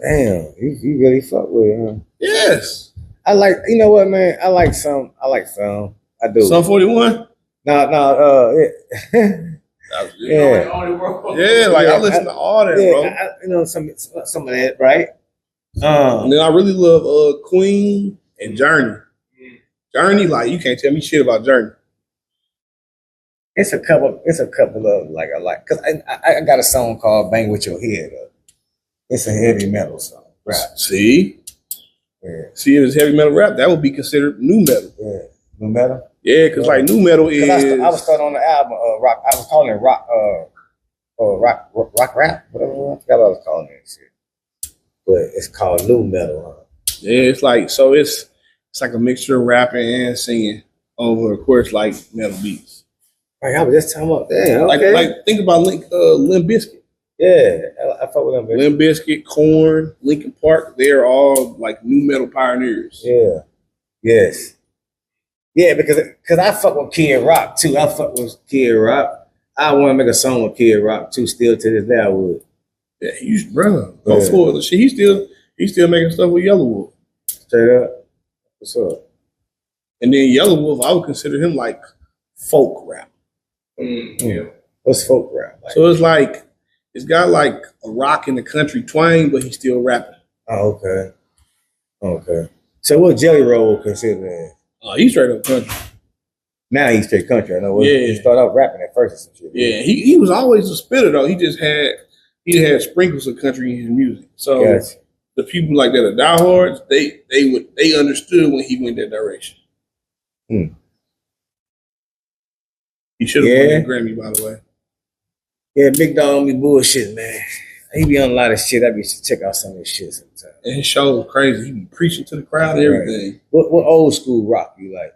Damn, you really fuck with it, huh? Yes. I like, you know what, man? I like some. I do. Sum 41? No, yeah. Yeah, I listen to all that, bro. You know, some of that, right? And then I really love Queen and Journey. Journey, like you can't tell me shit about Journey. It's a couple of like I like, because I got a song called "Bang with Your Head Up." It's a heavy metal song. Rap. See, Yeah. See, if it's heavy metal rap, that would be considered new metal. Yeah. New metal. Yeah, because like new metal is. I was starting on the album rock. I was calling it rock. Rock rap. Whatever. I forgot what I was calling it. Shit. But it's called new metal. Huh? Yeah, it's like a mixture of rapping and singing over, of course, like metal beats. Like I was just talking about that. Okay. Like think about Limp Bizkit. Yeah, I fuck with them. Limp Bizkit, Korn, Linkin Park, they're all like new metal pioneers. Yeah. Yes. Yeah, because I fuck with Kid Rock too. I fuck with Kid Rock. I want to make a song with Kid Rock too. Still to this day, I would. Yeah, he's brother. Go for it. Shit, he's still making stuff with Yellow Wolf. Straight up. What's up? And then Yellow Wolf, I would consider him like folk rap. Yeah. What's folk rap? Like? So it's got like a rock in the country twang, but he's still rapping. Oh, okay. So what Jelly Roll consider that? He's straight up country. Now he's straight country. I know. Yeah. He started out rapping at first or some shit. Yeah, he was always a spitter though. He had sprinkles of country in his music. So Gotcha. the people like that are diehards, they understood when he went that direction. He should have won that Grammy, by the way. Yeah, Big Dog be bullshit, man. He be on a lot of shit. I be check out some of his shit sometimes. And his show was crazy. He be preaching to the crowd and everything. What old school rock you like?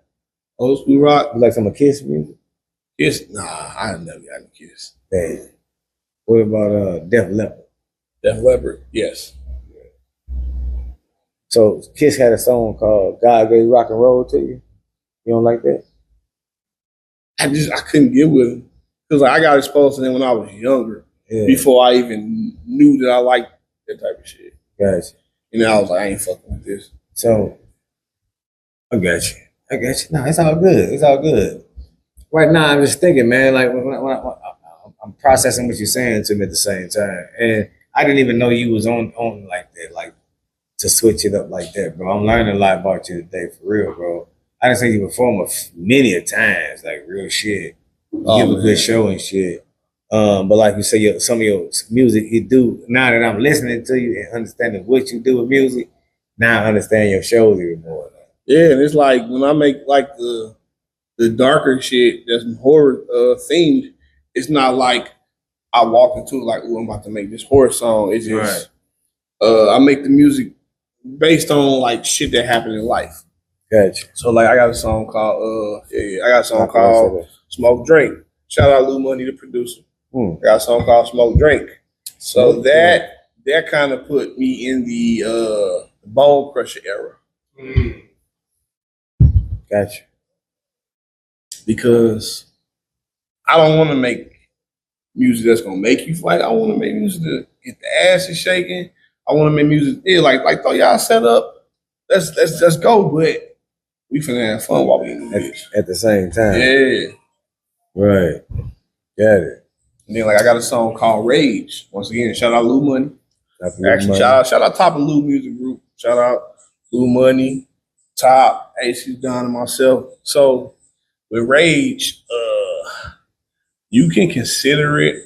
Old school rock? You like some of Kiss music? Kiss? Nah, I never got a Kiss. Damn. What about Def Leppard? Def Leppard, yes. So Kiss had a song called "God Gave Rock and Roll to You." You don't like that? I couldn't get with him because I got exposed to them when I was younger, before I even knew that I liked that type of shit. Gotcha. You know, I was like, I ain't fucking with this. So I got you. No, it's all good. It's all good. Right now, I'm just thinking, man. Like when I'm processing what you're saying to me at the same time, and I didn't even know you was on like that, like to switch it up like that, bro. I'm learning a lot about you today, for real, bro. I done seen you perform many a times, like real shit. You give a good show and shit. But like you say, some of your music, you do. Now that I'm listening to you and understanding what you do with music, now I understand your shows even more. Yeah, and it's like when I make like the darker shit that's horror themed, it's not like I walk into like, oh, I'm about to make this horror song. It's just I make the music based on like shit that happened in life. Gotcha. So like I got a song called called Smoke Drink. Shout out Lou Money, the producer. I got a song called Smoke Drink. So that kind of put me in the Bone Crusher era. Gotcha. Because I don't want to make music that's gonna make you fight. I want to make music to get the asses shaking. I want to make music, like throw y'all set up. Let's go, but we finna have fun while we in the bitch. At the same time. Yeah. Right. Got it. And then like I got a song called Rage. Once again, shout out Lou Money. Shout out Top of Lou Music Group. Shout out Lou Money, Top, AC Don, and myself. So with Rage, you can consider it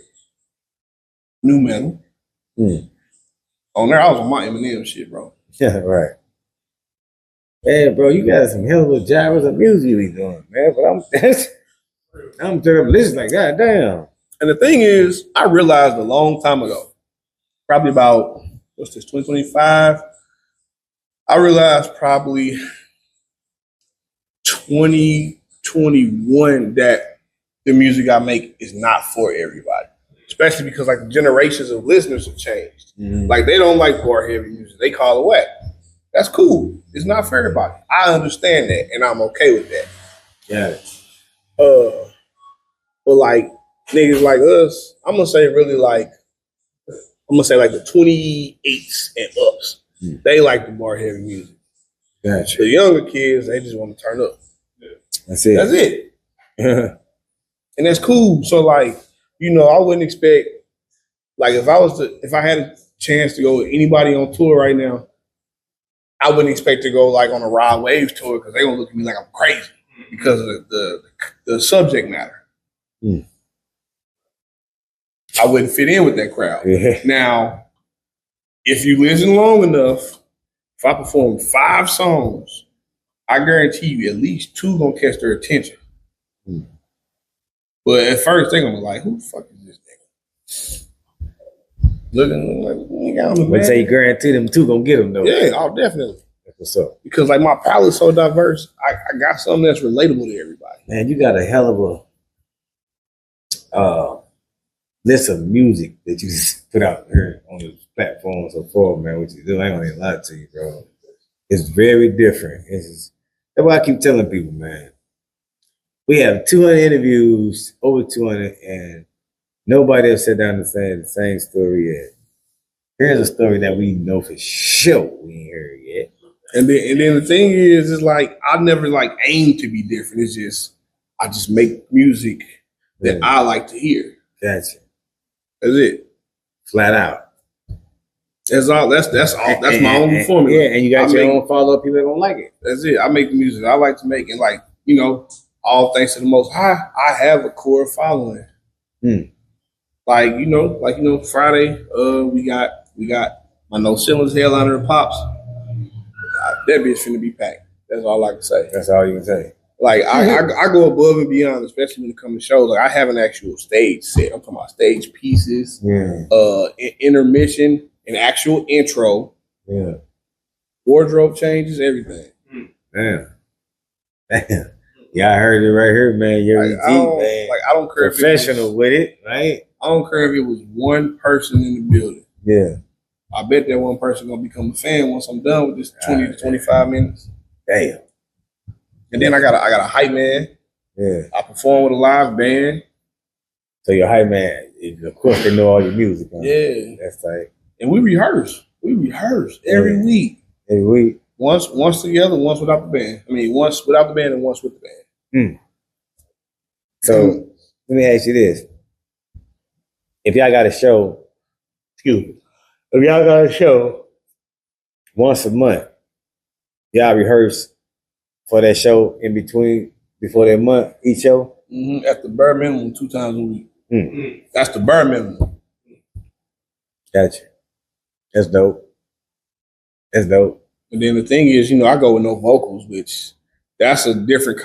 new metal. On there, I was on my Eminem shit, bro. Yeah, right. Hey, bro, you got some hell of a genres of music you be doing, man. But I'm terrible. Listen, like, goddamn. And the thing is, I realized a long time ago, probably about, 2025? I realized probably 2021 that the music I make is not for everybody. Especially because like the generations of listeners have changed. Like they don't like bar heavy music. They call it whack. That's cool. It's not for everybody. I understand that and I'm okay with that. Yeah. But like niggas like us, I'm gonna say like the 28s and ups. They like the bar heavy music. Gotcha. The younger kids, they just want to turn up. That's it. And that's cool. So like, you know, I wouldn't expect, like if I had a chance to go with anybody on tour right now, I wouldn't expect to go like on a Rod Waves tour because they're gonna look at me like I'm crazy because of the subject matter. I wouldn't fit in with that crowd. Now, if you listen long enough, if I perform 5 songs, I guarantee you at least 2 gonna catch their attention. But at first they're gonna be like, who the fuck is this nigga? Looking like nigga, I'm the man. But say you guarantee them 2 gonna get them though. Yeah, oh definitely. That's what's up. Because like my palette's so diverse, I got something that's relatable to everybody. Man, you got a hell of a list of music that you just put out here on the platform so far, man. What you do, I ain't gonna lie to you, bro. It's very different. That's why I keep telling people, man. We have 200 interviews, over 200, and nobody else sat down and said the same story yet. Here's a story that we know for sure we ain't heard yet. And then the thing is like I never like aim to be different. It's just I just make music that I like to hear. Gotcha. That's it. Flat out. That's all. That's all. That's my own formula. Yeah, and you got your own follow up. People that don't like it. That's it. I make the music I like to make, and like you know, all thanks to the Most High, I have a core following. Like you know, Friday, we got my No Ceilings headliner and Pops. That bitch finna be packed. That's all I can say. That's all you can say. Like I go above and beyond, especially when it comes to shows. Like I have an actual stage set. I'm talking about stage pieces, intermission, an actual intro, wardrobe changes, everything. Damn. Yeah, I heard it right here, man. Yerrty, man. Like I don't care professional with it, right? I don't care if it was one person in the building. Yeah. I bet that one person gonna become a fan once I'm done with this 20 to 25 minutes. Damn. And then I got a hype man. Yeah. I perform with a live band. So your hype man, of course, they know all your music. Huh? Yeah. That's tight. And we rehearse. We rehearse every week. Every week. Once together, once without the band. I mean, once without the band and once with the band. So let me ask you this. If y'all got a show, if y'all got a show once a month, y'all rehearse for that show in between, before that month, each show? Mm-hmm. At the bare minimum, 2 times a week. That's the bare minimum. Gotcha. That's dope. That's dope. And then the thing is, I go with no vocals, which it's not a different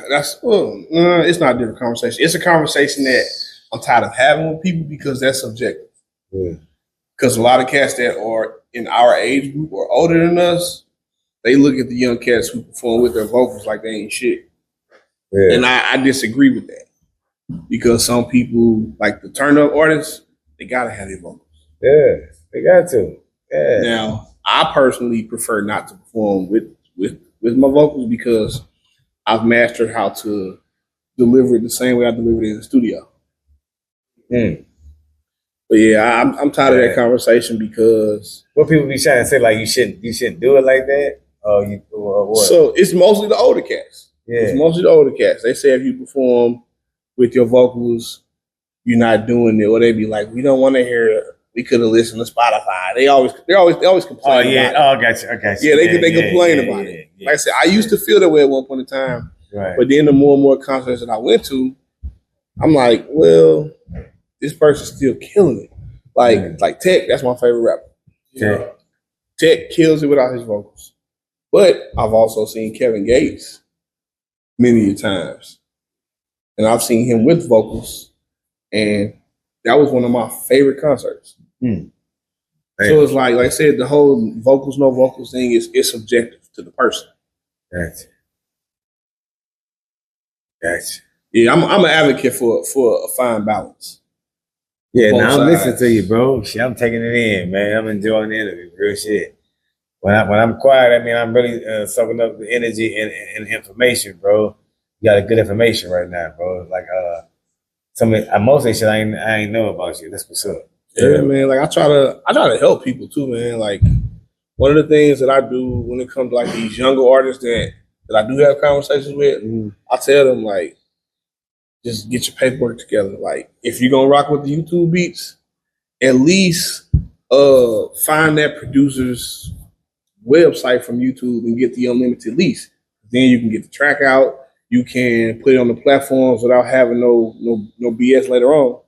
conversation. It's a conversation that I'm tired of having with people because that's subjective. Because a lot of cats that are in our age group or older than us, they look at the young cats who perform with their vocals like they ain't shit. Yeah. And I disagree with that. Because some people, like the turn-up artists, they gotta have their vocals. Yeah, they got to. Yeah. Now, I personally prefer not to perform with my vocals because I've mastered how to deliver it the same way I deliver it in the studio. But yeah, I'm tired of that conversation because what people be trying to say, like you shouldn't do it like that. Or what? So it's mostly the older cats. Yeah, it's mostly the older cats. They say if you perform with your vocals, you're not doing it, or they be like, we don't want to hear it. We could have listened to Spotify. They always complain. Oh yeah, about it. I got you. Yeah, they complain about it. Like I said, I used to feel that way at one point in time. Right. But then the more and more concerts that I went to, I'm like, well, this person's still killing it. Like Tech, that's my favorite rapper. Tech kills it without his vocals. But I've also seen Kevin Gates many times. And I've seen him with vocals. And that was one of my favorite concerts. So it's like I said, the whole vocals, no vocals thing is subjective to the person. Gotcha. Yeah, I'm an advocate for a fine balance. Yeah, now I'm listening to you, bro. Shit, I'm taking it in, man. I'm enjoying the interview, real shit. When I'm quiet, I mean I'm really soaking up the energy and information, bro. You got a good information right now, bro. Like most of the shit I ain't know about you. That's what's up. Yeah, man. Like I try to help people too, man. Like one of the things that I do when it comes to like these younger artists that I do have conversations with, I tell them like, just get your paperwork together. Like if you're gonna rock with the YouTube beats, at least find that producer's website from YouTube and get the unlimited lease. Then you can get the track out. You can put it on the platforms without having no BS later on.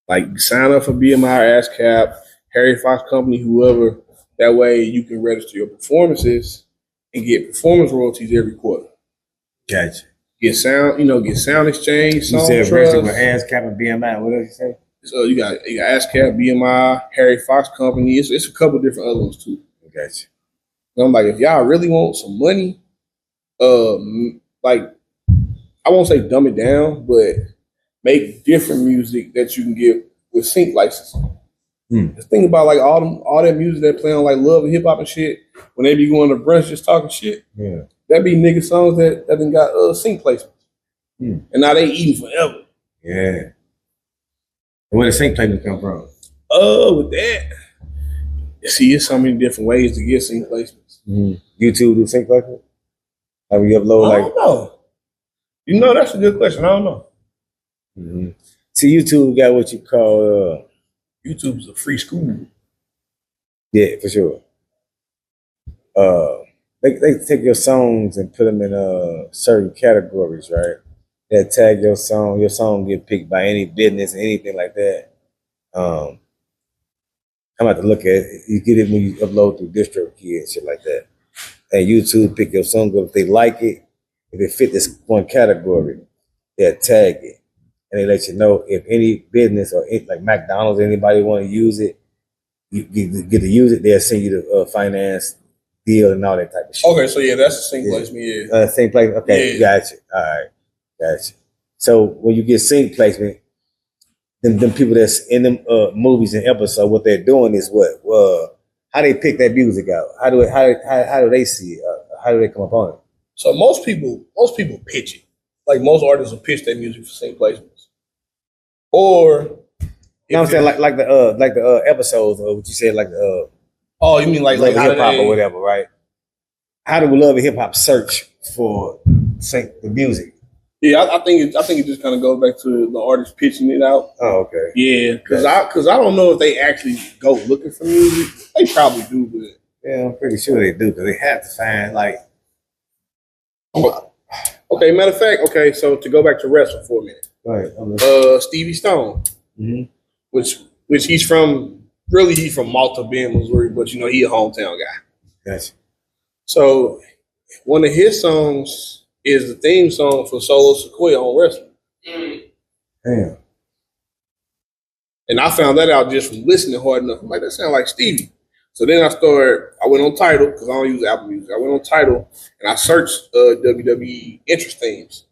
Like sign up for BMI, ASCAP, Harry Fox Company, whoever. That way you can register your performances and get performance royalties every quarter. Gotcha. Get sound exchange. You said register with ASCAP and BMI. What else you say? So you got ASCAP, BMI, Harry Fox Company. It's a couple different other ones too. Gotcha. And I'm like, if y'all really want some money, like I won't say dumb it down, but make different music that you can get with sync licensing. Just think about like all that music that play on like love and hip hop and shit. When they be going to brunch just talking shit, that be nigga songs that done got sync placements, and now they eating forever. Yeah. Where the sync placement come from? With that, see, it's so many different ways to get sync placements. YouTube do sync placement? Have you upload I don't know. That's a good question. I don't know. See, YouTube got what you call YouTube's a free school. Yeah, for sure. They take your songs and put them in certain categories, right? They tag your song get picked by any business, anything like that. I'm about to look at it. You get it when you upload through DistroKid and shit like that. And YouTube pick your song up if they like it, if it fit this one category, they'll tag it. And they let you know if any business or like McDonald's, anybody want to use it, you get to use it, they'll send you the finance deal and all that type of shit. Okay, so yeah, that's the same placement, yeah. Same placement, okay, gotcha. All right, gotcha. So when you get sync placement, them people that's in them movies and episodes, what they're doing is what? How they pick that music out? How do they see it? How do they come upon it? So most people pitch it. Like most artists will pitch their music for sync placements. Or You know what I'm saying? Like the episodes of what you said, like the oh, you mean like hip hop they, or whatever, right? How do we love and hip hop search for the music? Yeah, I think it just kind of goes back to the artist pitching it out. Oh, okay. Yeah, because I don't know if they actually go looking for music. They probably do, but yeah, I'm pretty sure they do because they have to find like. Okay, matter of fact, okay, so to go back to wrestling for a minute, right? Stevie Stone, Mm-hmm. which he's from Malta, Bend, Missouri, but you know he a hometown guy. Gotcha. So one of his songs is the theme song for Solo Sequoia on wrestling. Damn. And I found that out just from listening hard enough. I'm like, that sounds like Stevie. So then I went on Tidal because I don't use Apple Music. I went on Tidal and I searched WWE interest themes.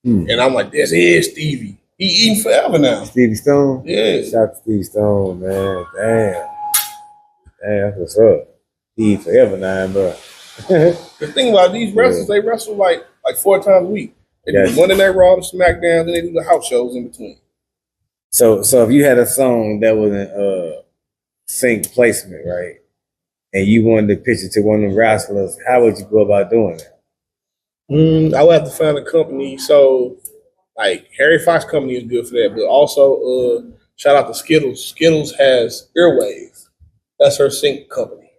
And I'm like, this is Stevie. He eating forever now. Stevie Stone? Yeah. Shout out to Stevie Stone, man. Damn, that's what's up. He eat forever now, bro. The thing about these wrestlers, they wrestle like 4 times a week. They do Monday Night Raw, the SmackDown, then they do the house shows in between. So if you had a song that was in sync placement, right, and you wanted to pitch it to one of the wrestlers, how would you go about doing that? I would have to find a company. So, like Harry Fox Company is good for that, but also shout out to Skittles. Skittles has Airwaves. That's her sync company.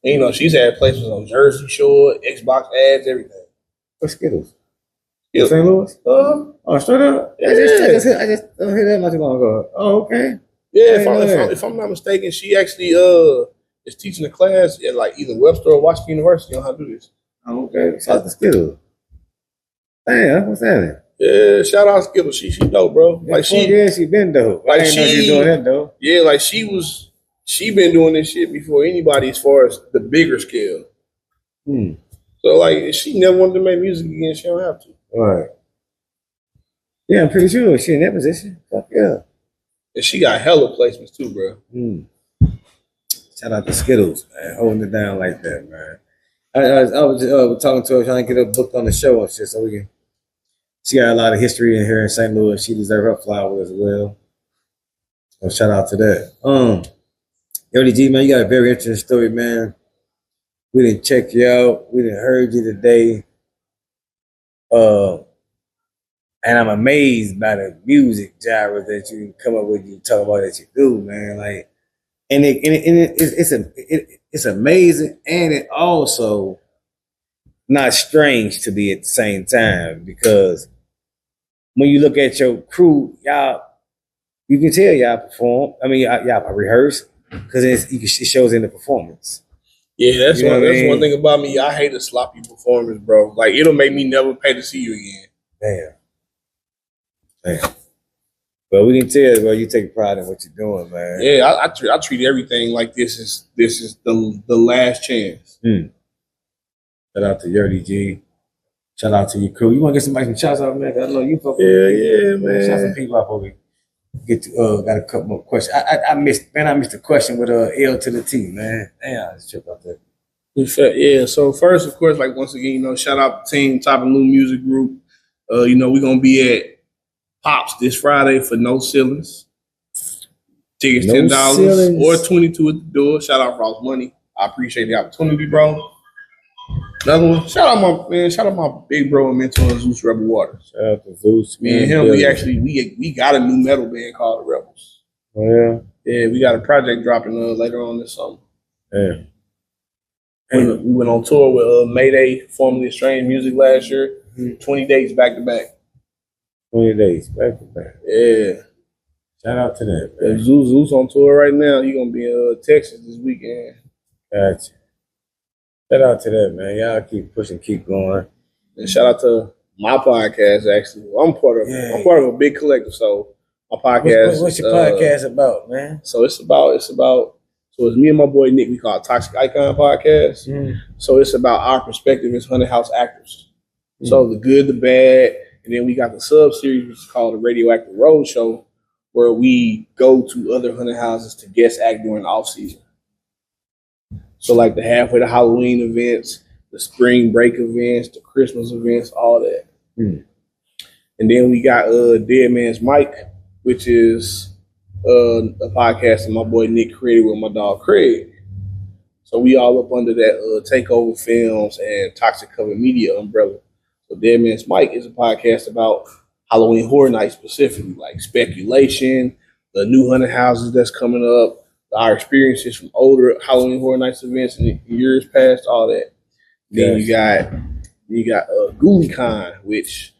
And, you know, she's had placements on Jersey Shore, Xbox ads, everything. What's Skittles? Skittles. St. Louis? Oh, straight up. Yeah. I just heard that not too long ago. Oh, okay. Yeah, if I'm not mistaken, she actually is teaching a class at like either Webster or Washington University on how to do this. Oh, okay. Shout out to Skittles. Damn, what's that? Yeah, shout out Skittles. She dope, bro. Like she been dope. Like I didn't know she was doing that though. Yeah, like she been doing this shit before anybody as far as the bigger scale. So like if she never wanted to make music again, she don't have to. All right. Yeah, I'm pretty sure she in that position. Fuck yeah. And she got hella placements too, bro. Shout out to Skittles, man, holding it down like that, man. I was talking to her, trying to get her booked on the show and shit, so we can. She got a lot of history in here in St. Louis. She deserves her flowers as well. So shout out to that. Yerrty G, man, you got a very interesting story, man. We didn't check you out. We didn't heard you today. And I'm amazed by the music genre that you come up with. You talk about that you do, man. Like, and it's amazing, and it also not strange to be at the same time because when you look at your crew, y'all, you can tell y'all perform. I mean, y'all rehearse because it shows in the performance. Yeah, that's one thing about me. I hate a sloppy performance, bro. Like it'll make me never pay to see you again. Damn. But we can tell, bro, you take pride in what you're doing, man. Yeah, I treat everything like this is the last chance. Shout out to Yerrty G. Shout out to your crew. You want to get somebody some shouts out, man? I know you fuck with Yeah, man. Shout out some people out before we get to got a couple more questions. I missed the question with L to the T, man. Damn, I just tripped out there. Yeah, so first, of course, like once again, you know, shout out to Team Top and New Music Group. You know, we're gonna be at Pops this Friday for no ceilings. Tickets $10 or $22 at the door. Shout out Ross Money. I appreciate the opportunity, bro. Another one. Shout out my big bro and mentor, Zeus Rebel Waters. Shout out to Zeus. Me and him, we got a new metal band called the Rebels. Oh yeah? Yeah, we got a project dropping later on this summer. Yeah. We went on tour with Mayday, formerly Estranged Music last year. 20 days back to back. 20 days back to back. Yeah. Shout out to that, man. Zeus on tour right now. He gonna be in Texas this weekend. Gotcha. Shout out to that, man. Y'all keep pushing, keep going. And shout out to my podcast. Actually, I'm part of a big collective. So my podcast. What's your podcast about, man? So it's me and my boy Nick. We call it Toxic Icon Podcast. So it's about our perspective as haunted house actors. So the good, the bad, and then we got the sub series, which is called the Radioactive Road Show, where we go to other haunted houses to guest act during the off season. So like the halfway to Halloween events, the spring break events, the Christmas events, all that. And then we got Dead Man's Mike, which is a podcast that my boy Nick created with my dog Craig. So we all up under that Takeover Films and Toxic Cover Media umbrella. So Dead Man's Mike is a podcast about Halloween Horror Nights specifically, like speculation, the new haunted houses that's coming up, our experiences from older Halloween Horror Nights events in years past, all that. Then you got GhoulieCon, which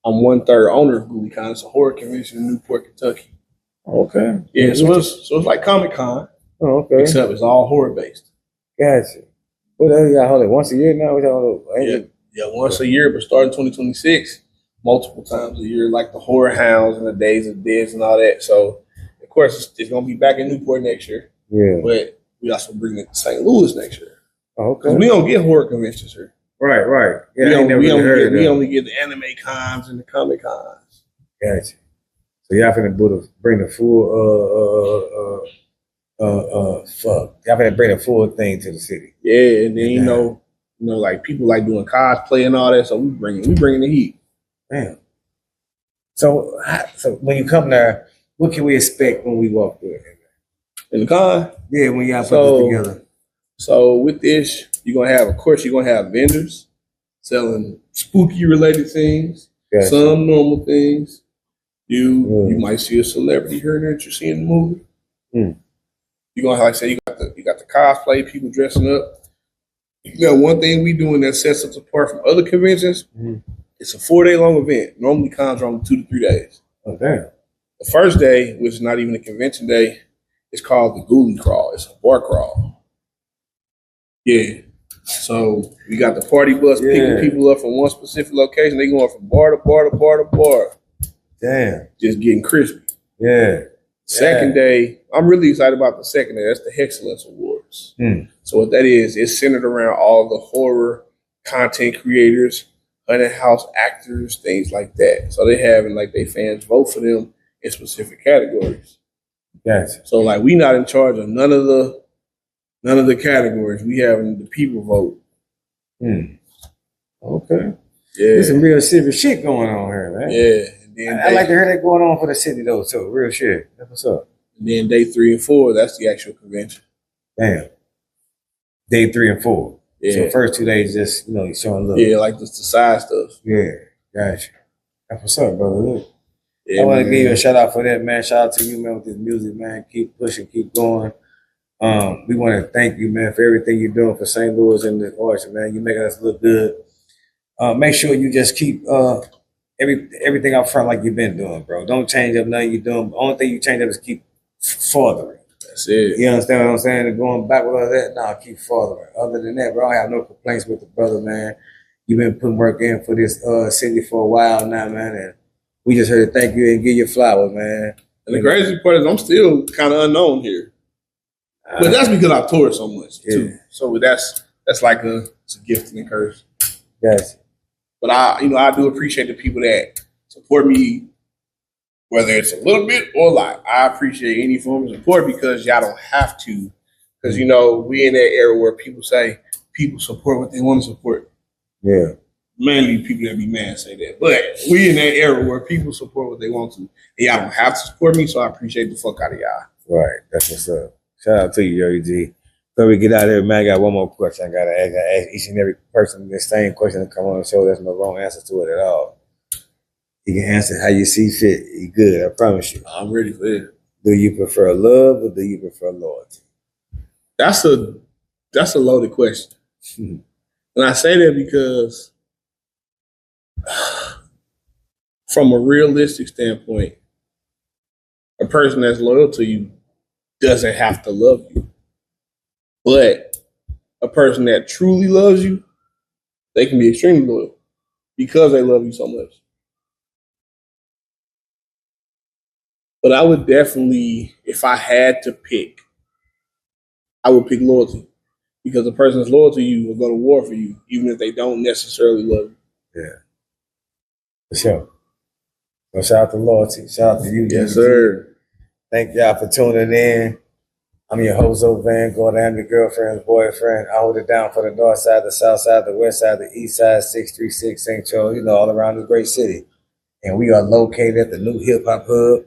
I'm 1/3 owner of GhoulieCon. It's a horror convention in Newport, Kentucky. Okay. Yeah, so it's like Comic-Con, okay. except it's all horror based. Gotcha. What else you got? Hold it once a year now? Yeah, once a year, but starting 2026, multiple times a year, like the Horror Hounds and the Days of Deads and all that. So, of course, it's going to be back in Newport next year. Yeah. But we also bring it to St. Louis next year. Okay. We don't get horror conventions here. Right. Yeah, we only get the anime cons and the comic cons. Gotcha. So y'all finna bring the full y'all finna bring the full thing to the city. Yeah, and then you know, like people like doing cosplay and all that. So we bringing the heat. Damn. So when you come there, what can we expect when we walk through it? In the con? Yeah, when y'all put this together. So with this, you're gonna have vendors selling spooky related things, some normal things. You might see a celebrity here and there that you see in the movie. You're gonna you got the cosplay people dressing up. You got one thing we doing that sets us apart from other conventions. It's a 4-day long event. Normally cons are only 2 to 3 days. Oh damn. The first day, which is not even a convention day, is called the Ghoulie Crawl. It's a bar crawl. Yeah. So we got the party bus picking people up from one specific location. They going from bar to bar to bar to bar. Damn. Just getting crispy. Yeah. Second day, I'm really excited about the second day. That's the Excellence Awards. So what that is, it's centered around all the horror content creators, haunted house actors, things like that. So they having like their fans vote for them in specific categories. Gotcha. So like we not in charge of none of the categories. We having the people vote. Okay. Yeah. There's some real serious shit going on here, man. Yeah. And then I like to hear that going on for the city though, too. Real shit. That's what's up. And then day 3 and 4, that's the actual convention. Damn. Day 3 and 4. Yeah. So the first 2 days just, you showing love. Yeah, like just the side stuff. Yeah. Gotcha. That's what's up, brother. Look. Yeah, I want to give you a shout out for that, man. Shout out to you, man, with this music, man. Keep pushing, keep going. We want to thank you, man, for everything you're doing for St. Louis and the arts, man. You're making us look good. Make sure you just keep everything up front like you've been doing, bro. Don't change up nothing you're doing. The only thing you change up is keep furthering. That's it. You understand what I'm saying? And going back with all that, nah, keep furthering. Other than that, bro, I have no complaints with the brother, man. You've been putting work in for this city for a while now, man, and we just heard to thank you and give you flowers, man. And the crazy part is I'm still kind of unknown here. But that's because I toured so much, too. So that's like it's a gift and a curse. Yes. But I do appreciate the people that support me, whether it's a little bit or a lot. I appreciate any form of support because y'all don't have to. Because, we in that era where people say people support what they want to support. Yeah. Mainly people that be mad say that. But we in that era where people support what they want to. And y'all don't have to support me, so I appreciate the fuck out of y'all. Right. That's what's up. Shout out to you, Yerrty G. Before we get out of here, man, I got one more question. I got to ask each and every person the same question to come on the show. There's no wrong answer to it at all. You can answer how you see fit. You good, I promise you. I'm ready for it. Do you prefer love or do you prefer loyalty? That's a loaded question. And I say that because from a realistic standpoint, a person that's loyal to you doesn't have to love you. But a person that truly loves you, they can be extremely loyal because they love you so much. But I would definitely, if I had to pick, I would pick loyalty. Because the person that's loyal to you will go to war for you, even if they don't necessarily love you. Yeah. For sure. Well, shout out to loyalty. Shout out to you. Yes, sir. Thank y'all for tuning in. I'm your host, Van Gordon. I'm your girlfriend's boyfriend. I hold it down for the north side, the south side, the west side, the east side, 636 St. Charles, all around the great city. And we are located at the new hip hop hub,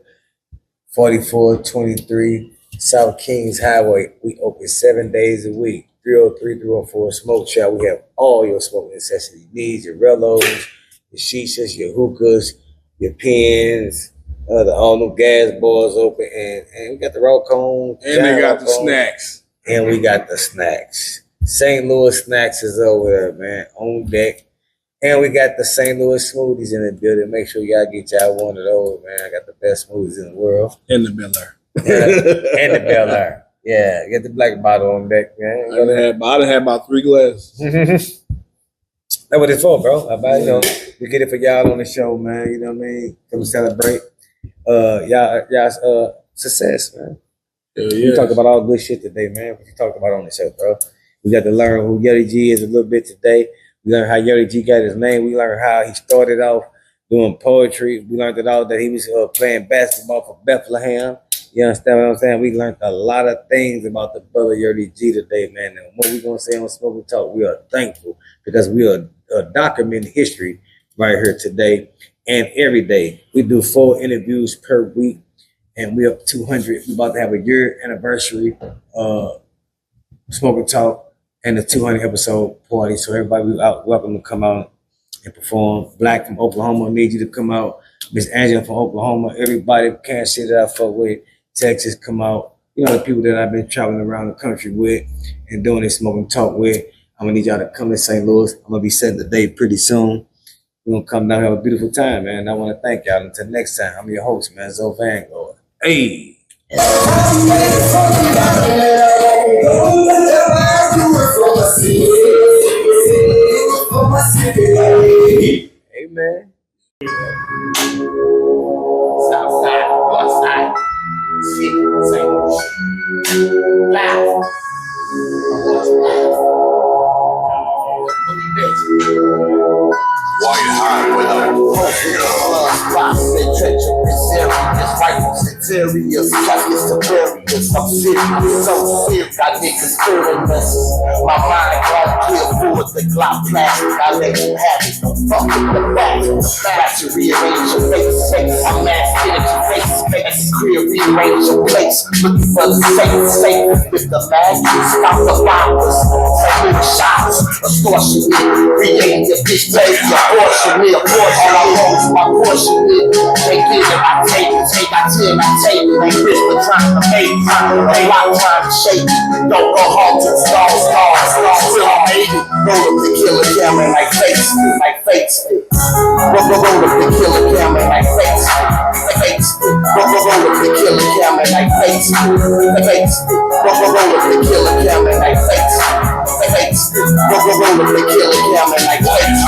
4423 South Kings Highway. We open 7 days a week. 303, 304 Smoke Shop. We have all your smoking necessity needs, your relos, your shishas, your hookahs, your pens, all the gas bars open, and we got the raw cone. And they got the snacks. And we got the snacks. St. Louis Snacks is over there, man, on deck. And we got the St. Louis smoothies in the building. Make sure y'all get y'all one of those, man. I got the best smoothies in the world. And the Bel Air. And the Bel Air. Yeah, get the black bottle on deck, man. I done had about 3 glasses. That's what it's for, bro. We get it for y'all on the show, man. You know what I mean? Come celebrate y'all's success, man. We talked about all good shit today, man. What you talked about on the show, bro? We got to learn who Yerrty G is a little bit today. We learned how Yerrty G got his name. We learned how he started off doing poetry. We learned that he was playing basketball for Bethlehem. You understand what I'm saying? We learned a lot of things about the brother Yerrty G today, man. And what we going to say on Smoking Talk, we are thankful because we are documenting history right here today and every day. We do 4 interviews per week, and we're up 200. We're about to have a year anniversary Smoking Talk and the 200 episode party. So everybody, we out, welcome to come out and perform. Black from Oklahoma, need you to come out. Miss Angela from Oklahoma, everybody, Kansas City that I fuck with, Texas, come out. You know, the people that I've been traveling around the country with and doing this Smoking Talk with. I'm gonna need y'all to come to St. Louis. I'm gonna be setting the date pretty soon. We're gonna come down and have a beautiful time, man. I wanna thank y'all. Until next time, I'm your host, man, Zoe Vanguard. Hey. Amen. Southside, Northside, City, St. Louis. Live. While you're high with a serious, rifles and serious, caskets to various. I'm serious, so serious. Got niggas stirring us. My mind gone clear full of the Glock plastic. I let you have it. Don't fuck with the back. Back to rearrange your face. I'm masked in your face. Face clear, rearrange your place. Looking for the safe. With the mag, stop the bombers. Take little shots. Extortion me. Create your bitch, take your portion me. All I want is my portion me. They give it, I take it. Take, I take, I take it. They bitch for trying to make it. They lot trying to shake it. Don't go home to stars. Still I made it. Roll up the killer camera like face. Roll up the killer camera like face. Roll up the killer camera like face. Roll up the killer camera like face. Roll up the killer camera like face.